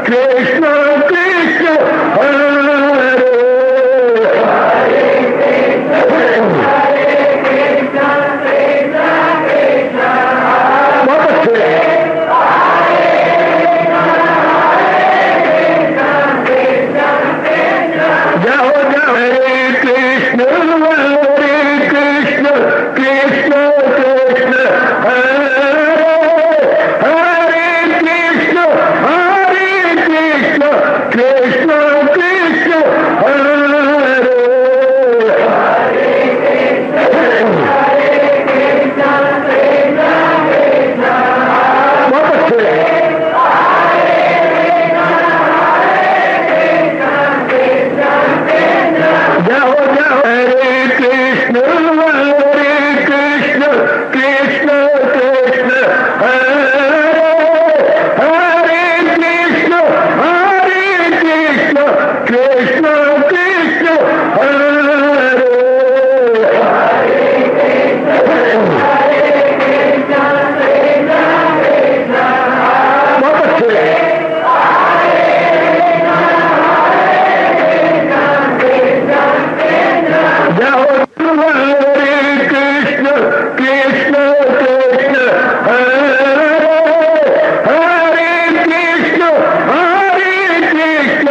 कृष्ण कृष्ण हरे बहुत अच्छे जाओ जाओ हरे कृष्ण कृष्ण कृष्ण हरे हरे कृष्ण कृष्ण कृष्ण हरे बहुत अच्छे जाओ जाओ हरे कृष्ण कृष्ण कृष्ण हरे हरे कृष्ण कृष्ण कृष्ण हरे बहुत अच्छे जाओ हरे कृष्ण कृष्ण हरे हरे कृष्ण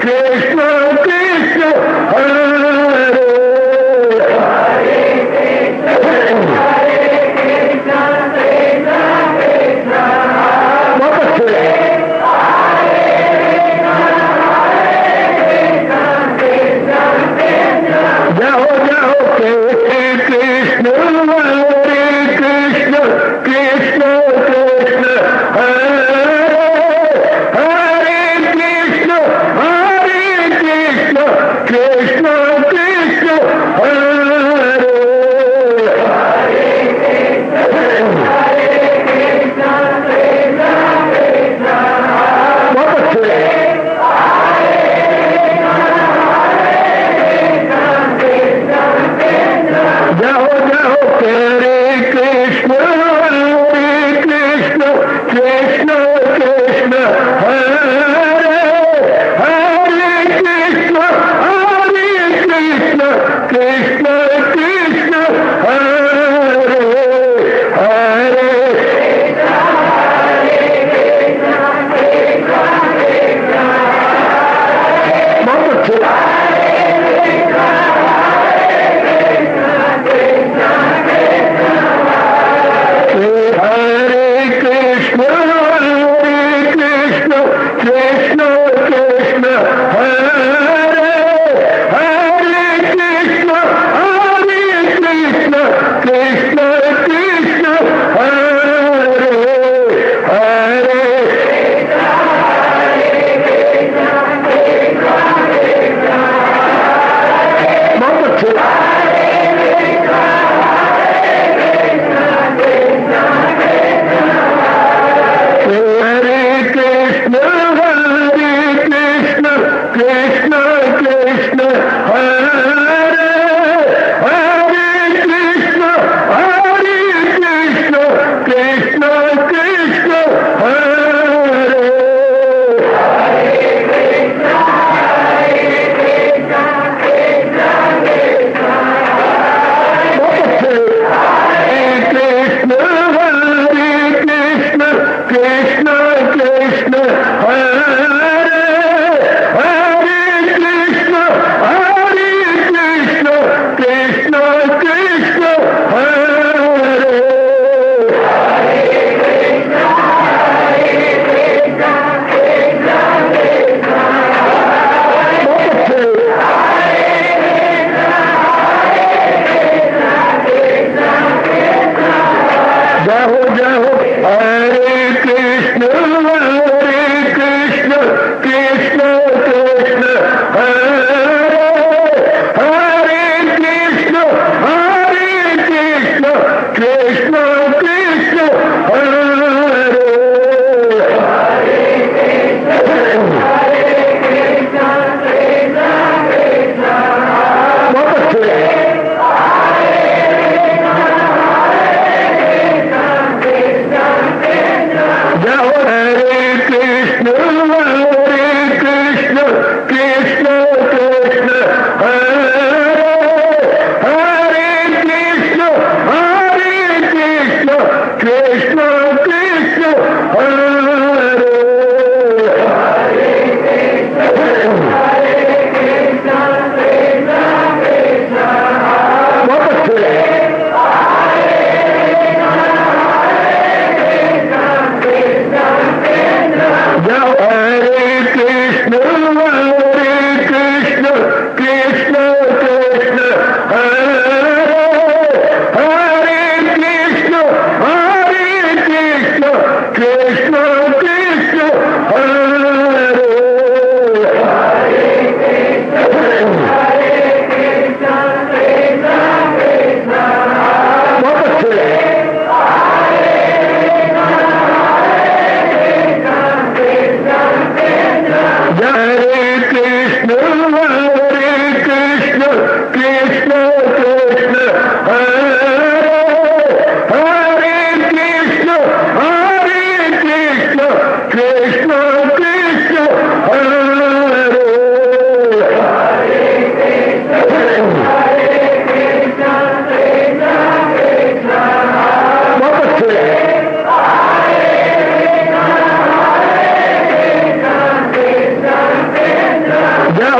कृष्ण कृष्ण हरे बहुत अच्छे जाओ जाओ हरे कृष्ण कृष्ण कृष्ण हरे हरे कृष्ण कृष्ण कृष्ण हरे बहुत अच्छे जाओ जाओ हरे कृष्ण कृष्ण हरे हरे कृष्ण कृष्ण हरे हरे बहुत अच्छे हरे कृष्ण कृष्ण हरे हरे कृष्ण कृष्ण हरे हरे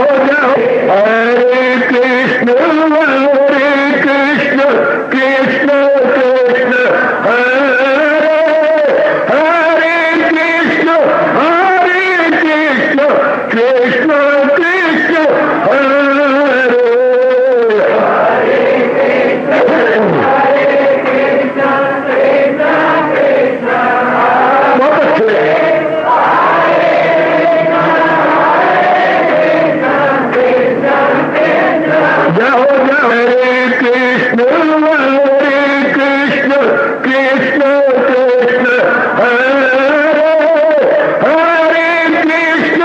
जाओ जाओ हरे कृष्ण कृष्ण कृष्ण हरे हरे कृष्ण कृष्ण कृष्ण हरे बहुत अच्छे जाओ जाओ हरे कृष्ण कृष्ण कृष्ण हरे हरे कृष्ण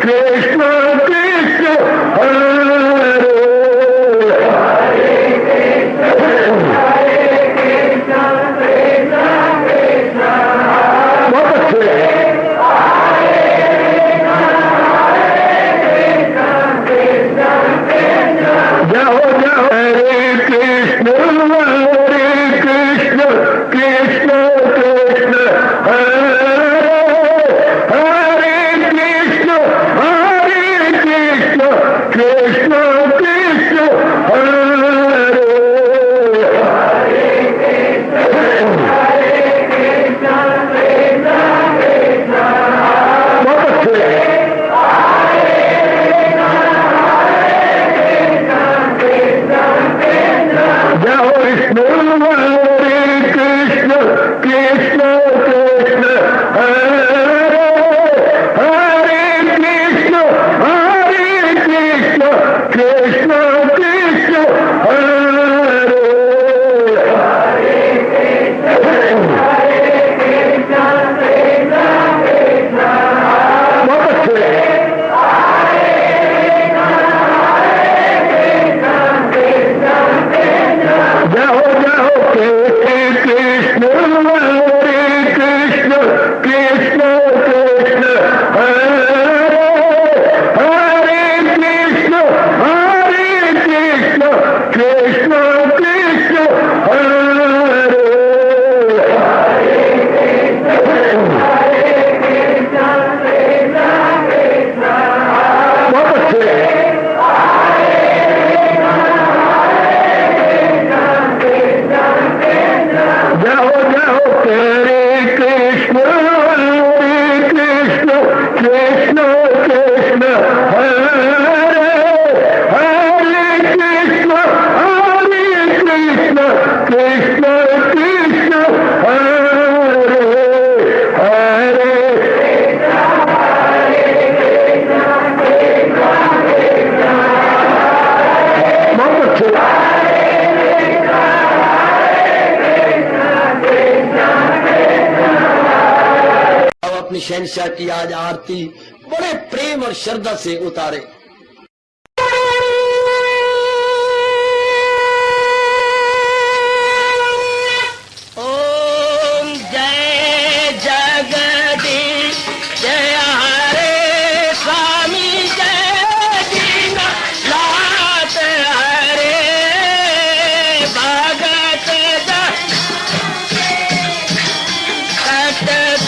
कृष्ण कृष्ण हरे बहुत अच्छे जाओ जाओ हरे कृष्ण कृष्ण कृष्ण हरे हरे कृष्ण कृष्ण कृष्ण हरे बहुत अच्छे जाओ विष्णु कृष्ण कृष्ण हरे हरे कृष्ण कृष्ण हरे बहुत अच्छे जाओ जाओ कृष्ण कृष्ण कृष्ण हरे हरे कृष्ण कृष्ण हरे बहुत अच्छे जाओ जाओ हरे कृष्ण कृष्ण हरे हरे कृष्ण कृष्ण हरे हरे बहुत अच्छे अपनी शहनशाह की आज आरती बड़े प्रेम और श्रद्धा से उतारे। ओम जय जगदीश जय हरे स्वामी जय दीनानाथ हरे भगत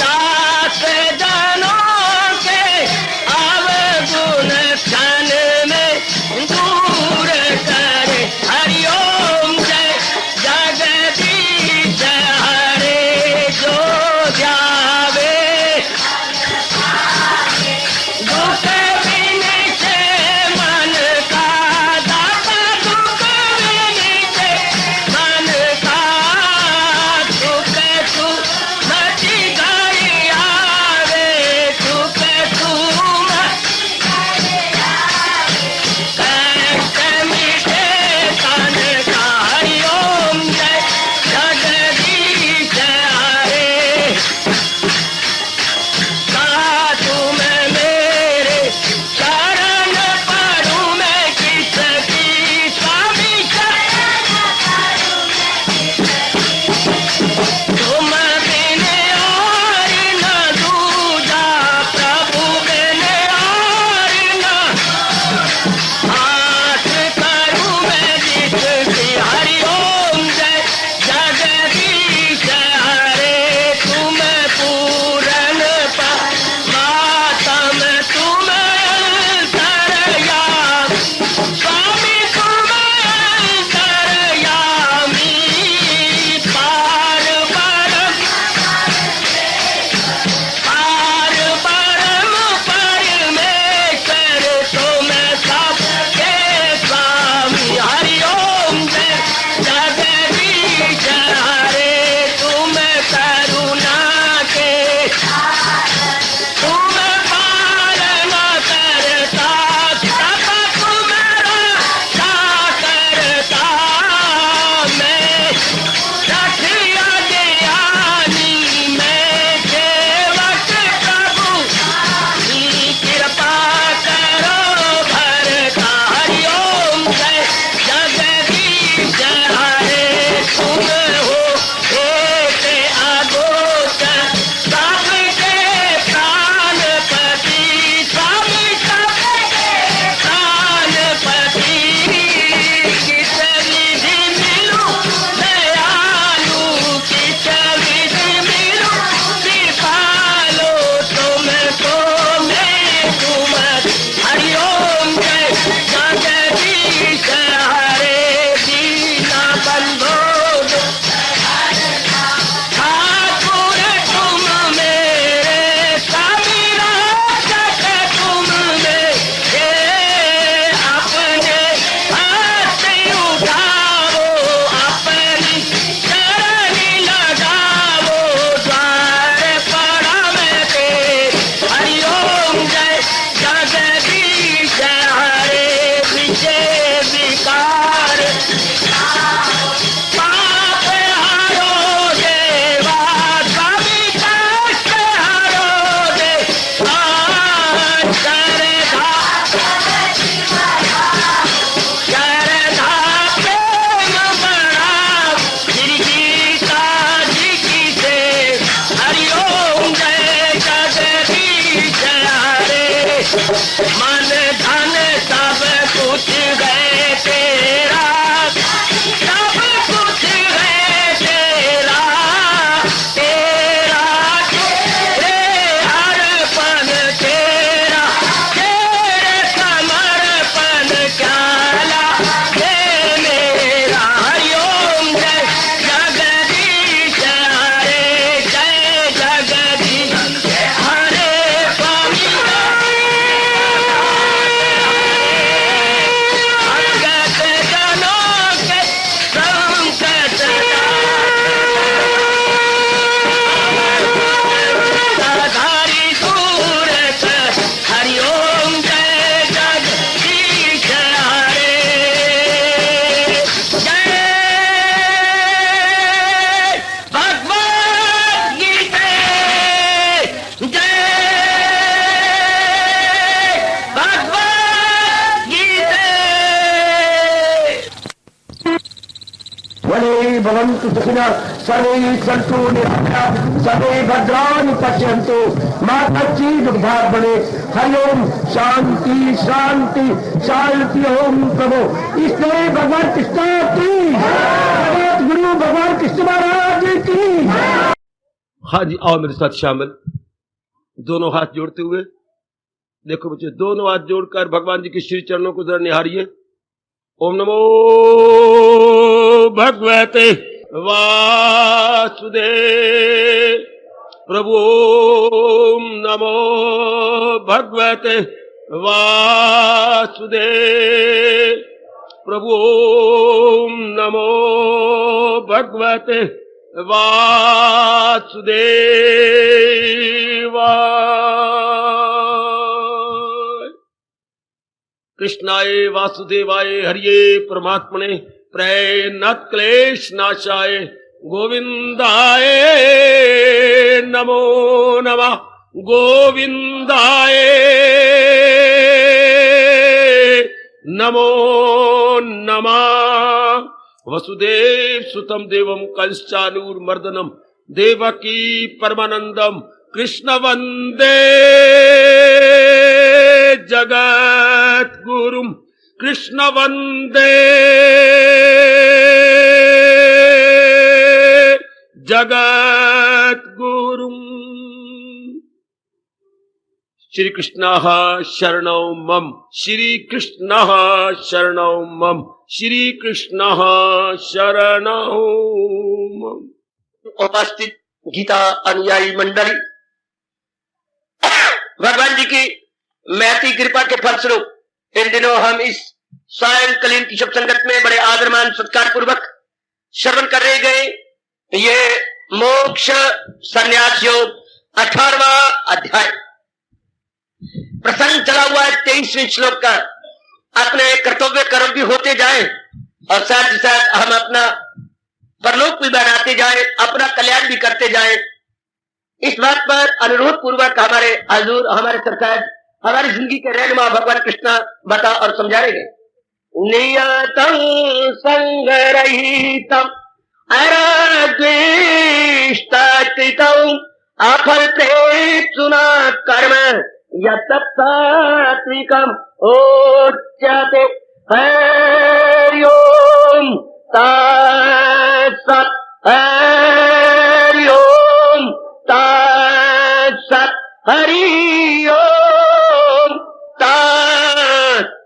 दास जनों के अवगुण भवन्तु सुखिनः सर्वे सन्तु निरामयाः सर्वे भद्राणि पश्यन्तु मा कश्चित् दुःखभाग् भवेत्। हरि ओम शांति शांति शांति। ओम प्रभु इसलिए भगवान कृष्ण की जगत गुरु भगवान कृष्ण महाराज की। हाँ जी, आओ मेरे साथ शामिल, दोनों हाथ जोड़ते हुए। देखो बच्चे, दोनों हाथ जोड़कर भगवान जी के श्री चरणों को जरा निहारिए। ओम नमो भगवते वासुदेव प्रभु। ओम नमो भगवते वासुदेव प्रभु। ओम नमो भगवते वासुदेवाय। कृष्णाय वासुदेवाय हरिये परमात्मने प्रणत क्लेश नाशाय गोविंदाय नमो नमः। गोविंदाय नमो नमः। वसुदेव सुतम देवम कंसचानूरमर्दनम देवकी परमानंदम कृष्ण वंदे जगत गुरुम। कृष्ण वंदे जगत गुरुम। श्री कृष्ण शरणौ मम। श्री कृष्ण शरणौ मम। श्री कृष्ण शरणौ मम। उपस्थित गीता अनुयायी मंडली, भगवान जी की महती कृपा के फलस्वरूप इन दिनों हम इस सायंकालीन की शुभ संगत में बड़े आदरमान सत्कार पूर्वक श्रवण कर रहे गए। ये मोक्ष संन्यास योग 18वां अध्याय प्रसंग चला हुआ है 23वें श्लोक का। अपने कर्तव्य कर्म भी होते जाए और साथ ही साथ हम अपना परलोक भी बनाते जाए, अपना कल्याण भी करते जाए। इस बात पर अनुरोध पूर्वक हमारे हजूर, हमारे सरकार, हमारी जिंदगी के रहनुमा भगवान कृष्ण बता और समझा रहे गए। नियतं संगरहितं अराद्वेष्टात्विकं अफल प्रेप्सुना कर्म यत्तत्सात्विकम् उच्यते। हरि ओम तत्सत्। हरि ओम तत्सत्। हरि ओम तत्सत्।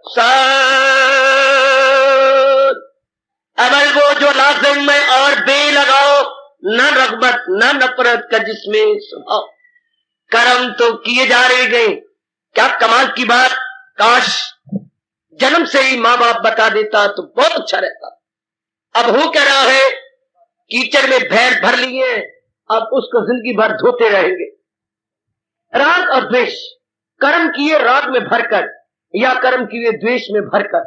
अमल वो जो लाजिम में और बे लगाओ, न रगबत न नफरत का जिसमें स्वभाव। कर्म तो किए जा रहे गए, क्या कमाल की बात। काश जन्म से ही माँ बाप बता देता तो बहुत अच्छा रहता। अब हो क्या रहा है, कीचड़ में भैर भर लिए, अब उसको जिंदगी भर धोते रहेंगे। राग और द्वेष, कर्म किए राग में भरकर या कर्म किए द्वेष में भरकर,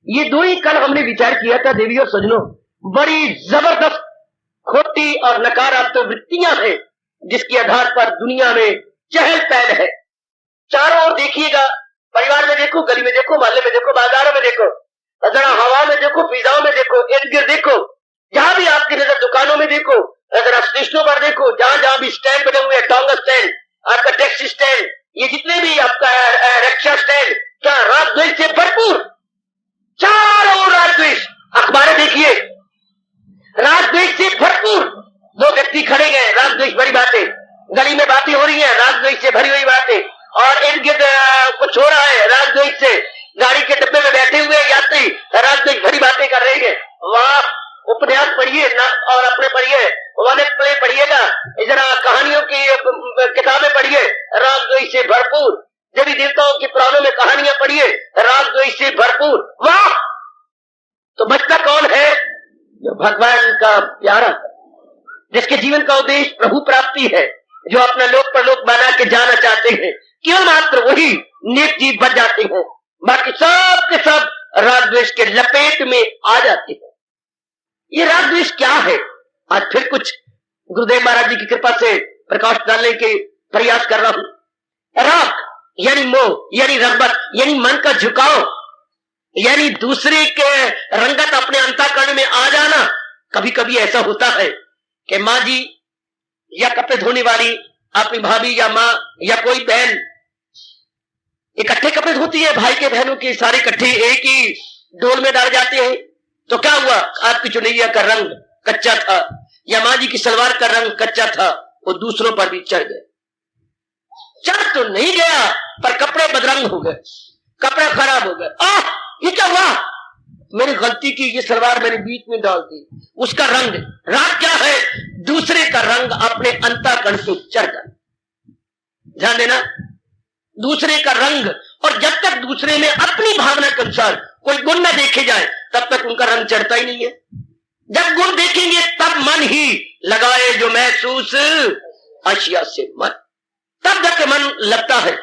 ये दो ही कल हमने विचार किया था देवी और सजनों। बड़ी जबरदस्त खोटी और नकारात्मक वृत्तियां हैं जिसके आधार पर दुनिया में चहल पहल है। चारों ओर देखिएगा, परिवार में देखो, गली में देखो, मोहल्ले में देखो, बाजारों में देखो, जरा हवा में देखो, फिजाओं में देखो, इर्द गिर्द देखो, जहां भी आपकी नजर, दुकानों में देखो, जरा स्टेशनों पर देखो, जहां जहां भी स्टैंड बने हुए हैं, टोंगा स्टैंड, आपका टैक्सी स्टैंड, ये जितने भी आपका रिक्शा स्टैंड, क्या राग द्वेष से भरपूर। चारों ओर राग द्वेष। अखबारें देखिए, राग द्वेष से भरपूर। दो व्यक्ति खड़े गए, राग द्वेष भरी बातें, गली में बातें हो रही हैं, राग द्वेष से भरी हुई बातें, और इर्द गिर्द कुछ हो रहा है राग द्वेष से। गाड़ी के डब्बे में बैठे हुए यात्री राग द्वेष भरी बातें कर रहे हैं। वाह, उपन्यास पढ़िए ना और अपने पढ़िए, वाले प्ले पढ़िएगा, जरा कहानियों की किताबें पढ़िए, राग द्वेष से भरपूर। देवी देवताओं के पुराणों में कहानियां पढ़िए, राग द्वेष से भरपूर। वाह, तो बचता कौन है? जो भगवान का प्यारा, जिसके जीवन का उद्देश्य प्रभु प्राप्ति है, जो अपना लोक परलोक बना के जाना चाहते हैं, केवल मात्र वही नेक जीव बच जाते हैं। बाकी सब के सब राग द्वेष के लपेट में आ जाते हैं। ये राग द्वेष क्या है? आज फिर कुछ गुरुदेव महाराज जी की कृपा से प्रकाश डालने के प्रयास कर रहा हूं। राग यानी मोह, यानी रगबत, यानी मन का झुकाव, यानी दूसरे के रंगत अपने अंतःकरण में आ जाना, कभी कभी ऐसा होता है कि माँ जी या कपड़े धोने वाली अपनी भाभी या माँ या कोई बहन इकट्ठे कपड़े धोती है, भाई के बहनों के सारे इकट्ठे एक ही डोल में डाल जाते हैं। तो क्या हुआ, आपकी चुनैया का रंग कच्चा था या माँ जी की सलवार का रंग कच्चा था, वो दूसरों पर भी चढ़ गए। चढ़ तो नहीं गया पर कपड़े बदरंग हो गए, कपड़े खराब हो गए। आह, ये क्या हुआ, मेरी गलती की, ये सलवार मैंने बीच में डाल दी, उसका रंग राग क्या है, दूसरे का रंग अपने अंतःकरण पे चढ़ गया। ध्यान देना, दूसरे का रंग, और जब तक दूसरे में अपनी भावना के अनुसार कोई गुण न देखे जाए तब तक उनका रंग चढ़ता ही नहीं है। जब गुण देखेंगे तब मन ही लगाए जो महसूस अशिया से मन, तब जाके मन लगता है।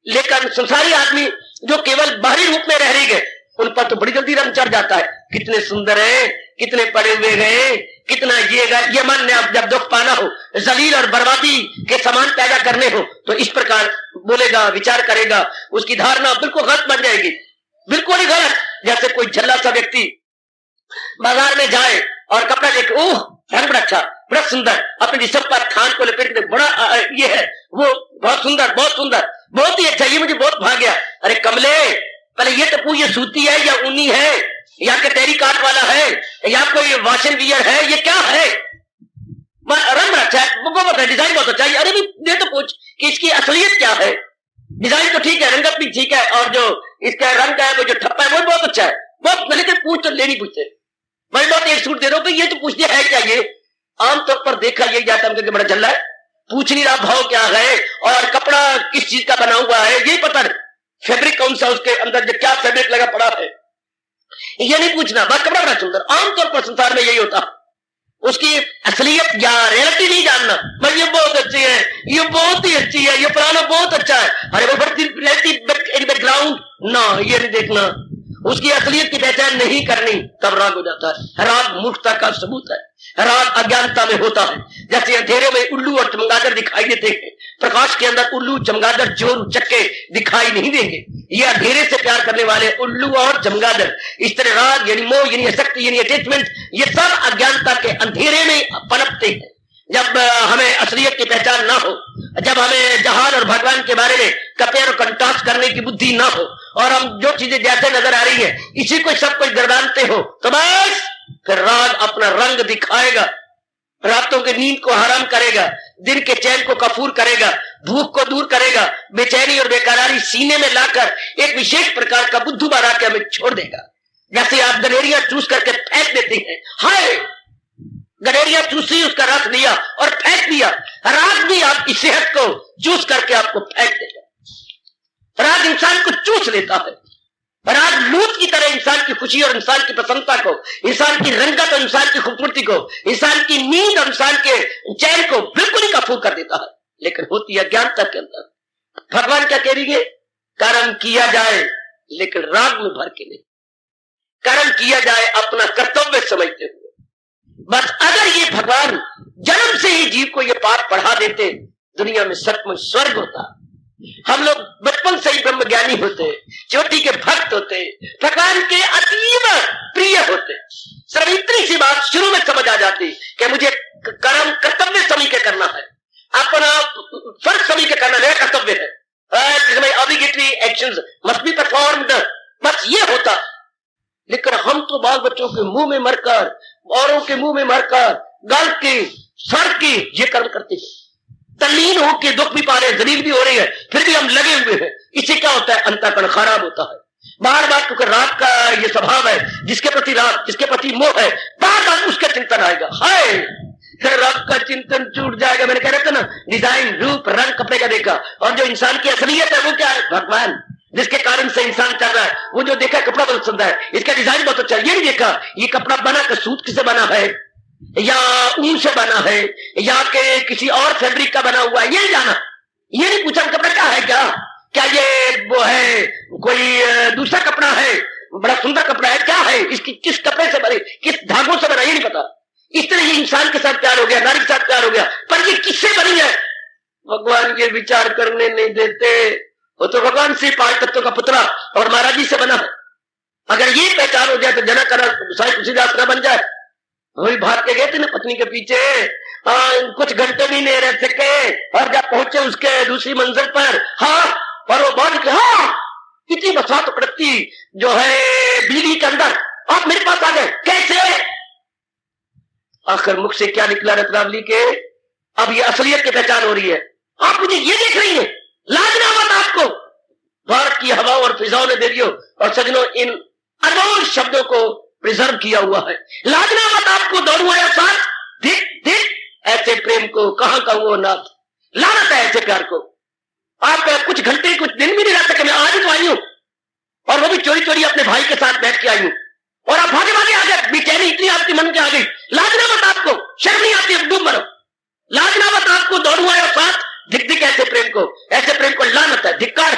लेकिन संसारी आदमी जो केवल बाहरी रूप में रह गए, उन पर तो बड़ी जल्दी रंग चढ़ जाता है। कितने सुंदर हैं, कितने पड़े हुए गए, कितना ये मन ने अब जब दुख पाना हो, जलील और बर्बादी के समान पैदा करने हो, तो इस प्रकार बोलेगा, विचार करेगा, उसकी धारणा बिल्कुल गलत बन जाएगी, बिल्कुल ही गलत। जैसे कोई झल्ला सा व्यक्ति बाजार में जाए और कपड़ा देखे, ओह रंग बड़ा अच्छा, बड़ा सुंदर, अपने जिस्म पर थान को लपेट के बड़ा ये है, वो बहुत सुंदर, बहुत सुंदर, बहुत ही अच्छा, ये मुझे बहुत भाग गया। अरे कमले, पहले ये तो पूछ, ये सूती है या ऊनी है या टेरी काट वाला है या कोई वाशन वियर है, ये क्या है? रंग अच्छा है, बहुत है, डिजाइन बहुत अच्छा है, अरे भी ये तो पूछ कि इसकी असलियत क्या है। डिजाइन तो ठीक है, रंगत भी ठीक है, और जो इसका रंग है, वो जो ठप्पा है वो बहुत अच्छा है, बहुत, लेकिन पूछ तो ले नहीं पूछते। मैं बहुत एक सूट दे रहा हूं, ये तो पूछते है क्या, ये आमतौर पर देखा यही जाता है, बड़ा झल्ला है, पूछ नहीं रहा भाव क्या है और कपड़ा किस चीज का बना हुआ है, यही पता नहीं, फैब्रिक कौन सा, उसके अंदर जो क्या फैब्रिक लगा पड़ा है, ये नहीं पूछना, बस कपड़ा बड़ा सुंदर। आमतौर पर संसार में यही होता, उसकी असलियत या रियलिटी नहीं जानना। भाई ये बहुत अच्छी है, ये बहुत ही अच्छी है, ये पुराना बहुत अच्छा है, अरे वो बढ़ती इन बैकग्राउंड ना, ये नहीं देखना, उसकी असलियत की पहचान नहीं करनी, तब राग हो जाता है। राग मूर्खता का सबूत है, राग अज्ञानता में होता है। जैसे अंधेरे में उल्लू और चमगादड़ दिखाई देते हैं, प्रकाश के अंदर उल्लू चमगादड़ चोर चक्के दिखाई नहीं देंगे। ये अंधेरे से प्यार करने वाले उल्लू और चमगादड़, इस तरह राग यानी मोह यानी आसक्ति यानी अटैचमेंट, ये सब अज्ञानता के अंधेरे में पनपते हैं। जब हमें असलियत की पहचान ना हो, जब हमें जहान और भगवान के बारे में कंपेयर और कंट्रास्ट करने की बुद्धि ना हो, और हम जो चीजें जैसे नजर आ रही है इसी को सब कुछ गर्दानते हो, तो बस फिर राग अपना रंग दिखाएगा, रातों की नींद को हराम करेगा, दिन के चैन को कफूर करेगा, भूख को दूर करेगा, बेचैनी और बेकरारी सीने में लाकर एक विशेष प्रकार का बुद्धू बना के हमें छोड़ देगा। जैसे आप गलेरिया चूस करके फेंक देते हैं, हाय गलेरिया चूसी, उसका रस लिया और फेंक दिया, राग भी आपकी सेहत को चूस करके आपको फेंक देगा। राग इंसान को चूस लेता है, राग लूट की तरह इंसान की खुशी और इंसान की प्रसन्नता को, इंसान की रंगत और इंसान की खूबसूरती को, इंसान की नींद और इंसान के चैन को बिल्कुल ही कफूर कर देता है। लेकिन होती है अज्ञानता के अंदर। भगवान क्या कह रही है, कर्म किया जाए लेकिन राग में भर के नहीं, कर्म किया जाए अपना कर्तव्य समझते हुए। बस अगर ये भगवान जन्म से ही जीव को ये पाठ पढ़ा देते, दुनिया में सचमुच स्वर्ग होता। हम लोग बचपन से ही ब्रह्म ज्ञानी होते, चोटी के भक्त होते, भगवान के अतीव प्रिय होते। सिर्फ इतनी सी बात शुरू में समझ आ जाती कि मुझे कर्म कर्तव्य समय के करना है, अपना फर्ज समय के करना मेरा कर्तव्य है, obligatory actions must be performed, बस ये होता। लेकिन हम तो बाल बच्चों के मुंह में मरकर, औरों के मुंह में मरकर, गल की सर की ये कर्म करते हैं, तल्लीन होकर दुख भी पा रहे हैं, जलील भी हो रही है, फिर भी हम लगे हुए हैं। इससे क्या होता है, अंतःकरण खराब होता है। बार बार क्योंकि राग का ये स्वभाव है, जिसके प्रति राग, जिसके प्रति मोह है, बार बार उसका चिंतन आएगा, हाय फिर राग का चिंतन छूट जाएगा। मैंने कह रहा था ना, डिजाइन रूप रंग कपड़े का देखा, और जो इंसान की असलियत है वो क्या है, भगवान, जिसके कारण से इंसान चल रहा है। वो जो देखा कपड़ा बहुत सुंदर है, इसका डिजाइन बहुत अच्छा है, ये नहीं देखा ये कपड़ा बना का सूत किसे बना है, या ऊन से बना है, या के किसी और फैब्रिक का बना हुआ है, ये जाना, ये नहीं पूछा कपड़ा क्या है, क्या ये वो है, कोई दूसरा कपड़ा है, बड़ा सुंदर कपड़ा है, क्या है, इसकी किस कपड़े से बने, किस धागों से बना, ये नहीं पता। इस तरह ये इंसान के साथ प्यार हो गया, नारी के साथ प्यार हो गया, पर ये किससे बनी है, भगवान ये विचार करने नहीं देते। वो तो भगवान से 5 तत्वों का पुतला और महाराज जी से बना है। अगर ये पहचान हो जाए तो जना करा साई तुलसीदास ना बन जाए, वही भाग के गए थे ना पत्नी के पीछे, कुछ घंटे भी नहीं रह सके और जब पहुंचे उसके दूसरी मंजिल पर, हाँ, और वो बोल के, हाँ, इतनी बसात पड़ती जो है बिजली के अंदर, आप मेरे पास आ गए कैसे? आखिर मुख से क्या निकला रत्नावली के, अब ये असलियत की पहचान हो रही है। आप मुझे ये देख रही हैं, लाजना मत आपको। भारत की हवाओं और फिजाओं ने दे दियो और सजनों इन अनमोल शब्दों को प्रिजर्व किया हुआ है। लाजना मत आपको दौड़ू आया साथ, देख देख ऐसे प्रेम को कहां कहूं नाथ, लानत है ऐसे प्यार को। आप कुछ घंटे कुछ दिन भी नहीं रह सके, मैं आज ही तो आई हूं और वो भी चोरी चोरी अपने भाई के साथ बैठ के आई हूं और आप भागे भागे आ गए, बेचैनी इतनी आपके मन के आ गई। लाजना मत आपको, शर्म नहीं आती, डूब मरो। लाजना मत आपको दौड़ू आया साथ, दिख दिख ऐसे प्रेम को, ऐसे प्रेम को लानत है, धिक्कार,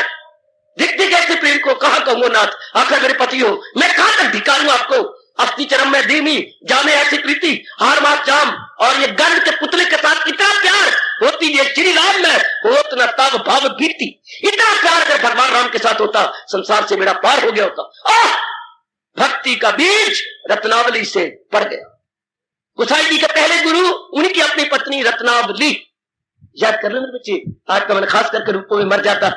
दिख दिख ऐसे प्रेम को कहां कहूंगा नाथ। आखिर मेरे पति हो, मैं कहां तक धिकारूं आपको। अस्थि चरम में धीमी जामे ऐसी प्रीति, हार मात जाम, और ये गंध के पुतले के साथ इतना प्यार होती ये श्री राम में होत न तब भाव बीती। इतना प्यार अगर भगवान राम के साथ होता, संसार से मेरा पार हो गया होता। भक्ति का बीज रत्नावली से पड़ गया। गोसाई जी के पहले गुरु, उन्हीं की अपनी पत्नी रत्नावली। याद कर लो मेरे बच्चे, आज का मन खास करके रूपों में मर जाता,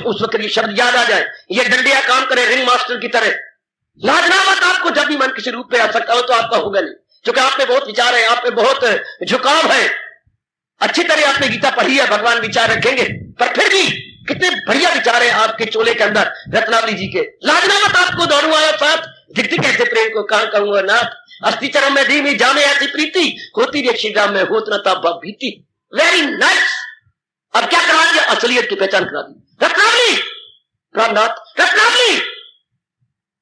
उस वक्त ये शब्द याद आ जाए, ये डंडिया काम करे रिंग मास्टर की तरह। लाजना मत आपको, जब भी मन किसी रूप पे आ सकता हो तो आपका होगा नहीं, क्योंकि आप पे बहुत विचार है, आप पे बहुत झुकाव है। अच्छी तरह आपने गीता पढ़ी है, भगवान विचार रखेंगे, पर फिर भी कितने बढ़िया विचार है आपके चोले के अंदर रत्नावली जी के। लाजना मत आपको दौड़ू आया साथ, दिख दिख ऐसे प्रेम को कहां कहूंगा नाथ। अस्थि चरम में धीमी जामे ऐसी प्रीति, होती रे श्री राम में होत न तब भाव भीति। Very nice. अब क्या करा दिया, असलियत की पहचान करा दी। रत्नावली, प्राणनाथ, रत्नावली,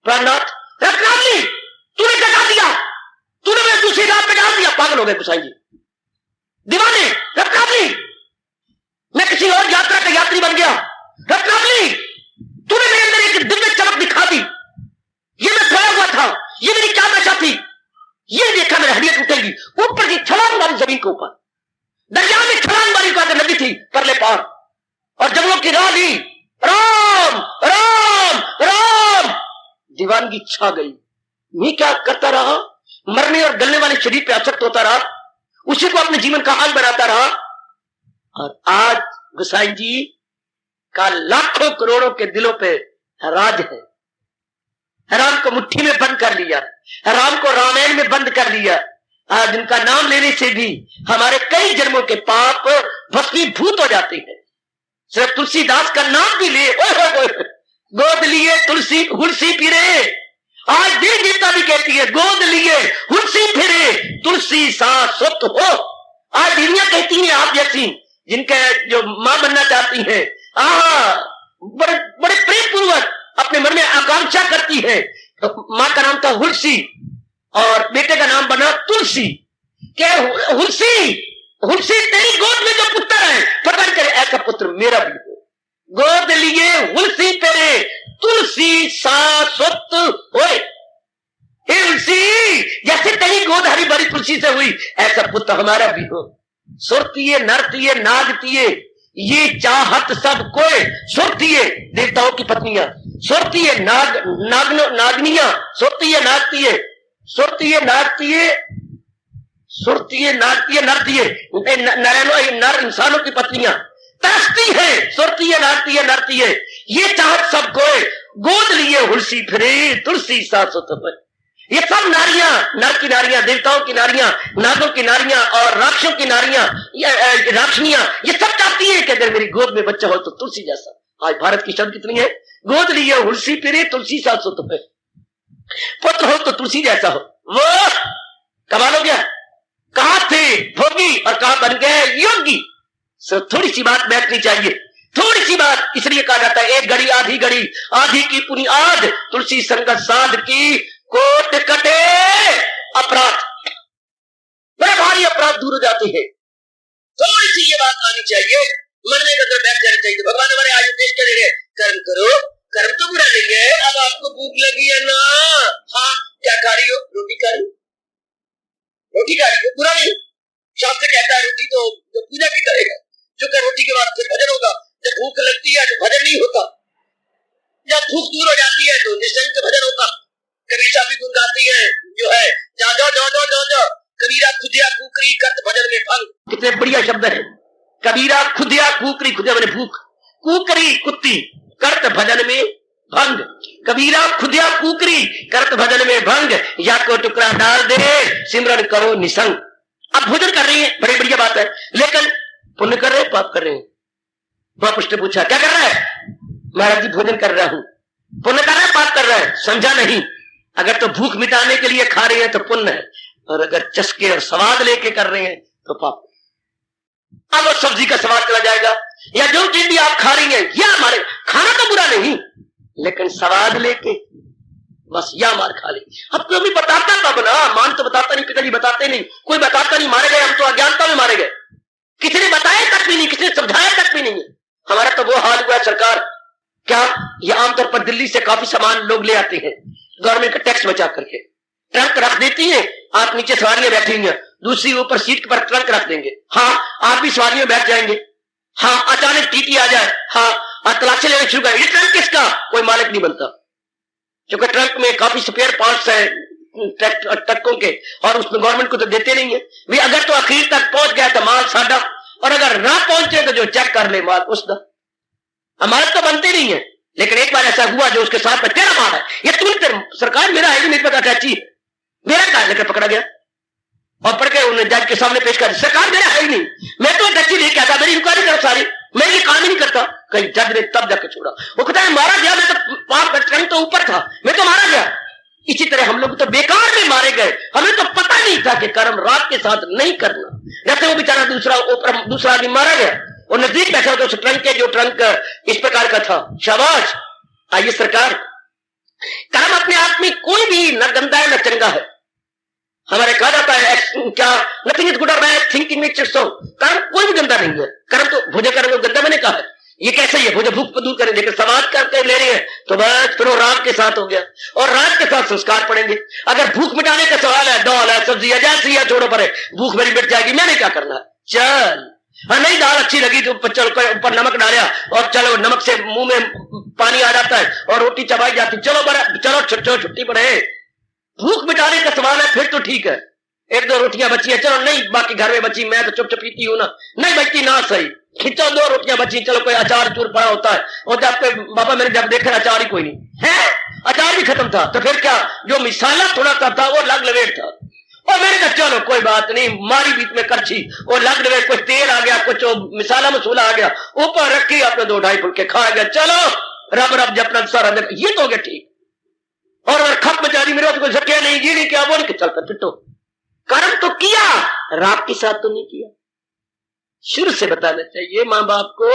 प्राणनाथ, रत्नावली, तूने जगा दिया, तूने मेरे दूसरी रात पे डाल दिया। पागल हो गए गोसाई जी, दीवाने। रत्नावली, मैं किसी और यात्रा का यात्री बन गया। रत्नावली, तूने मेरे अंदर एक दिव्य चमक दिखा दी। ये मैं सोया हुआ था, ये मेरी क्या दशा थी, ये देखा मेरी हड्डियां टूटेगी। ऊपर की छलांग मारी जमीन के ऊपर, दरिया में छलांग मारी तो नदी थी परले पार, और जंगलों की राह ली। राम राम राम, दीवानगी छा गई। मैं क्या करता रहा, मरने और गलने वाले शरीर पे आसक्त होता रहा, उसी को अपने जीवन का हाल बनाता रहा। और आज गोसाई जी का लाखों करोड़ों के दिलों पे राज है। राम को मुट्ठी में बंद कर लिया, राम को रामायण में बंद कर लिया। आज उनका नाम लेने से भी हमारे कई जन्मों के पाप भस्मीभूत हो जाते हैं। सिर्फ तुलसीदास का नाम भी ले, गोद लिए तुलसी हुलसी फिरे। आज देव देवता भी कहती है, गोद लिए हुलसी फिरे तुलसी सा सुत हो। आज दीदियां कहती हैं आप जैसी, जिनके जो मां बनना चाहती हैं, बड़े बड़े प्रेम पूर्वक अपने मन में आकांक्षा करती है। मां का नाम था हुलसी और बेटे का नाम बना तुलसी। क्या हुलसी, हुलसी तेरी गोद में जो पुत्र है, पकड़ कर ऐसा पुत्र मेरा भी हो। गोद लिए हुलसी तेरे तुलसी सासुत होए। तुलसी, जैसे तेरी गोद हरी भरी तुलसी से हुई, ऐसा पुत्र हमारा भी हो। सुरतिये नरतिये नागतिये, ये चाहत सब कोई। सुरतिये देवताओं की पत्नियां, सुरतिये नागनियां, सुरतिये नागतिये, सुरतिये नागतिये, सुरतिये नागतिये नरतिये, नर इंसानों की पत्नियां तरसती है। सुरतिये नागतिये नरतिये, ये चाहत सब कोई। गोद लिए हुलसी फिरे तुलसी सासुत होए। ये सब नारियां, नर की नारियां, देवताओं की नारियां, नागों की नारियां और राक्षसों की नारियां, राक्षनियां, ये सब चाहती है कि अगर मेरी गोद में बच्चा हो तो तुलसी जैसा। आज भारत की शब्द कितनी है, गोद लिए हुलसी फिरे तुलसी सासुत होए। पुत्र हो तो तुलसी जैसा हो। वो कमाल हो गया। कहां थे भोगी और कहां बन गए योगी। सो थोड़ी सी बात बैठनी चाहिए, थोड़ी सी बात। इसलिए कहा जाता है, एक घड़ी आधी घड़ी, आधी की पूरी आध, तुलसी संगत साध की कोट कटे अपराध। बड़े भारी अपराध दूर हो जाते हैं। थोड़ी सी ये बात आनी चाहिए, मन में अगर बैठ जानी चाहिए। भगवान हमारे आयु देश के लिए कर्म करो, कर्म तो बुरा नहीं है। अब आपको भूख लगी है ना, हाँ क्या खा रही हो, रोटी खा रही हो, रोटी खा रही हो, बुरा नहीं। शास्त्र कहता है रोटी तो पूजा की करेगा, जो कि रोटी के बाद फिर भजन होगा। जब भूख लगती है तो भजन नहीं होता, जब भूख दूर हो जाती है तो निश्चय भजन होता। कविता भी गुन गाती है, जो है जा जाओ जाओ जाओ जाओ जाओ, कबीरा खुदिया कुकरी करत भजन में भंग। कितने बढ़िया शब्द है। कबीरा खुदिया कुकरी, खुदिया मैंने भूख, कुकरी कुत्ती, करत भजन में भंग। कबीरा खुदिया कुकरी करत भजन में भंग, या को टुकड़ा डाल दे सिमरन करो निसंग। अब भोजन कर रही है, बड़ी बढ़िया बात है, लेकिन पुण्य कर रहे हैं पाप कर रहे हैं? महापुरुष ने पूछा क्या कर रहा है? महाराज जी भोजन कर रहा हूं। पुण्य कर रहा है पाप कर रहा है? समझा नहीं। अगर तो भूख मिटाने के लिए खा रहे हैं तो पुण्य है, और अगर चस्के और स्वाद लेके कर रहे हैं तो पाप। अब वो सब्जी का स्वाद चला जाएगा, या जो चीज भी आप खा रही हैं, या हमारे खाना तो बुरा नहीं, लेकिन स्वाद लेके बस या मार खा ली। अब तो अभी बताता कब ना, मान तो बताता नहीं, पिताजी बताते नहीं, कोई बताता नहीं, मारे गए हम तो अज्ञानता में मारे गए। किसी ने बताया तक भी नहीं, किसी ने समझाया तक भी नहीं है। हमारा तो वो हाल हुआ सरकार, क्या ये आमतौर पर दिल्ली से काफी सामान लोग ले आते हैं गवर्नमेंट का टैक्स बचा करके, ट्रंक रख देती है, आप नीचे सवारियां बैठी हुई हैं, दूसरी ऊपर सीट पर ट्रंक रख देंगे, हाँ आप भी सवारियों बैठ जाएंगे, हाँ अचानक टीटी आ जाए, हाँ तलाशी लेने शुरू करें, ये ट्रंक किसका? कोई मालिक नहीं बनता, क्योंकि ट्रंक में काफी स्पेयर पार्ट्स है ट्रकों के, और उसमें गवर्नमेंट को तो देते नहीं है भी। अगर तो आखिर तक पहुंच गया तो माल साडा, और अगर ना पहुंचे तो जो चेक कर ले माल उसका। हमारे तो बनते नहीं है, लेकिन एक बार ऐसा हुआ जो उसके साथ में तेरा माल है, ये तुम सरकार मेरा है नहीं पता चाची मेरा क्या, लेकर पकड़ा गया और पढ़ के उन्हें जज के सामने पेश कर दिया, सरकार मेरा है ही नहीं, मैं तो टैक्सी लेके आता, मेरी इंक्वायरी करो सारी, मैं ये काम ही नहीं करता। कहीं जज ने तब जाकर छोड़ा, वो कहता है मारा गया, मैं तो पाप ट्रंक तो ऊपर था, मैं तो मारा गया। इसी तरह हम लोग तो बेकार में मारे गए, हमें तो पता नहीं था कि कर्म रात के साथ नहीं करना। जैसे वो बेचारा दूसरा आदमी मारा गया और नजदीक बैठा होता उस ट्रंक के, जो ट्रंक इस प्रकार का था। शाबाश। आइए सरकार, कर्म अपने आप में कोई भी न गंदा है न चंगा है। हमारे कहा जाता है क्या, नथिंग इज गुड और bad, thinking makes it so. कर्म कोई भी गंदा नहीं है, कर्म तो भोजन करेंगे गंदा मैंने कहा है, ये कैसे ही है, भोजन भूख को दूर करें, लेकिन समाज करके ले रहे हैं तो बस फिर वो राग के साथ हो गया, और राग के साथ संस्कार पड़ेंगे। अगर भूख मिटाने का सवाल है, दाल है, सब्जी है, जैसी है, छोड़ो परे, भूख मेरी मिट जाएगी, मैंने क्या करना है, चल। हाँ नहीं दाल अच्छी लगी तो चल ऊपर नमक डाला, और चलो नमक से मुंह में पानी आ जाता है और रोटी चबाई जाती, चलो बड़ा चलो छुट्टी पर है। भूख मिटाने का सवाल है फिर तो ठीक है, एक दो रोटियां बची है, चलो नहीं बाकी घर में बची, मैं तो चुप पीती हूं ना, नहीं बचती ना सही, खिंचो दो रोटियां बची, चलो कोई अचार चूर पड़ा होता है, और जब कोई बाबा मैंने जब देखा अचार ही कोई नहीं है, अचार भी खत्म था, तो फिर क्या, जो मिसाला थोड़ा सा था वो लग लवेट था, और मैंने कहा चलो कोई बात नहीं, मारी बीच में करछी और लग लवेट, कुछ तेल आ गया, कुछ मिसाला मसूला आ गया, ऊपर रखी आपने 2-2.5 फुलके खा गया, चलो रब जपना सारा, ये तो हो गया ठीक। और अगर खप मचारी मेरे को झटके नहीं, ये नहीं किया, बोल के चल कर पिटो। कर्म तो किया, राग के साथ तो नहीं किया। शुरू से बताना चाहिए मां बाप को,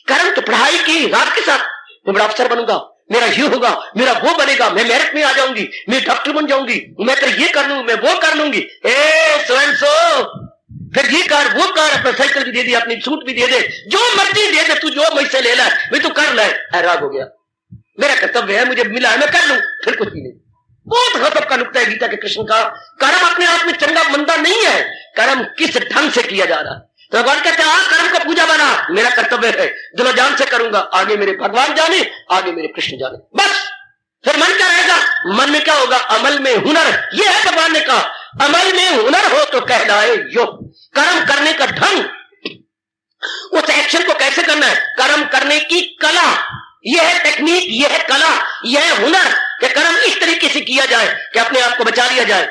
कर्म तो पढ़ाई की, राग के साथ मैं बड़ा अफसर बनूंगा, मेरा ये होगा, मेरा वो बनेगा, मैं मेरिट में आ जाऊंगी, मैं डॉक्टर बन जाऊंगी, मैं तो ये कर लूंगी, मैं वो कर लूंगी। स्वयं सो फिर ये कर वो कर, अपना साइकिल भी दे दी, अपनी सूट भी दे दे, जो मर्जी दे दे, तू जो मुझसे ले ला, मैं तू कर ले, राग हो गया। मेरा कर्तव्य है, मुझे मिला है, मैं कर लूं, फिर कुछ भी नहीं। बहुत गजब का नुक्ता है गीता के कृष्ण का। कर्म अपने आप में चंगा मंदा नहीं है, कर्म किस ढंग से किया जा रहा है। तो भगवान कहते हैं कर्म का पूजा बना, मेरा कर्तव्य है, दिलो जान से करूंगा, आगे मेरे भगवान जाने, आगे मेरे कृष्ण जाने, बस। फिर मन क्या रहेगा, मन में क्या होगा, अमल में हुनर। ये है भगवान ने कहा, अमल में हुनर हो तो कहलाए योग। कर्म करने का ढंग, उस एक्शन को कैसे करना है, कर्म करने की कला, यह है टेक्निक, यह है कला, यह है हुनर कि कर्म इस तरीके से किया जाए कि अपने आप को बचा लिया जाए।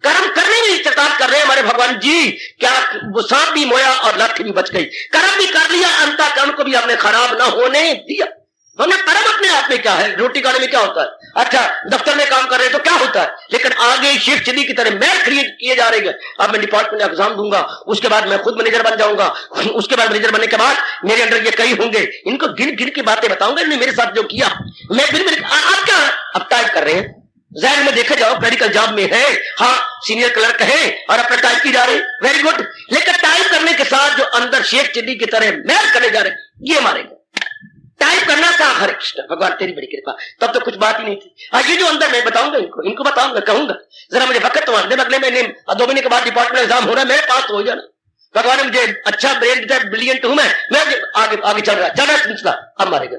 कर्म करने में इस्तेमाल कर रहे हैं हमारे भगवान जी, क्या वो सांप भी मोया और लाठी भी बच गई। कर्म भी कर लिया, अंता कर्म को भी हमने खराब ना होने दिया। हमने कर्म अपने आप में क्या है, रोटी खाने में क्या होता है, अच्छा दफ्तर में काम कर रहे हैं तो क्या होता है, लेकिन आगे शिफ्ट चिली की तरह मैं क्रिएट किए जा रहे हैं। अब मैं डिपार्टमेंट एग्जाम दूंगा, उसके बाद मैं खुद मैनेजर बन जाऊंगा, उसके बाद मैनेजर बनने के बाद मेरे अंदर ये कई होंगे, इनको गिन गिन के बातें बताऊंगा, इन्होंने मेरे साथ जो किया, मैं फिर आप क्या अब टाइप कर रहे हैं, जाहिर में देखा जाओ क्लरिकल जॉब में है, हाँ सीनियर क्लर्क है और अपना टाइप की जा रहे, वेरी गुड, लेकिन टाइप करने के साथ जो अंदर शेख चिल्ली की तरह मैच करने जा रहे, ये मारेंगे। टाइप करना था, हरे कृष्ण भगवान तेरी बड़ी कृपा, तब तो कुछ बात ही नहीं थी। ये जो अंदर मैं बताऊंगा, इनको बताऊंगा, कहूंगा जरा मुझे वक्त तो आने, अगले महीने 2 महीने के बाद डिपार्टमेंट एग्जाम हो रहा है, मेरे पास तो हो जाना। भगवान ने मुझे अच्छा ब्रेन दिया, ब्रिलियंट हूं मैं आगे चल रहा सिलसिला, अब मारेगा।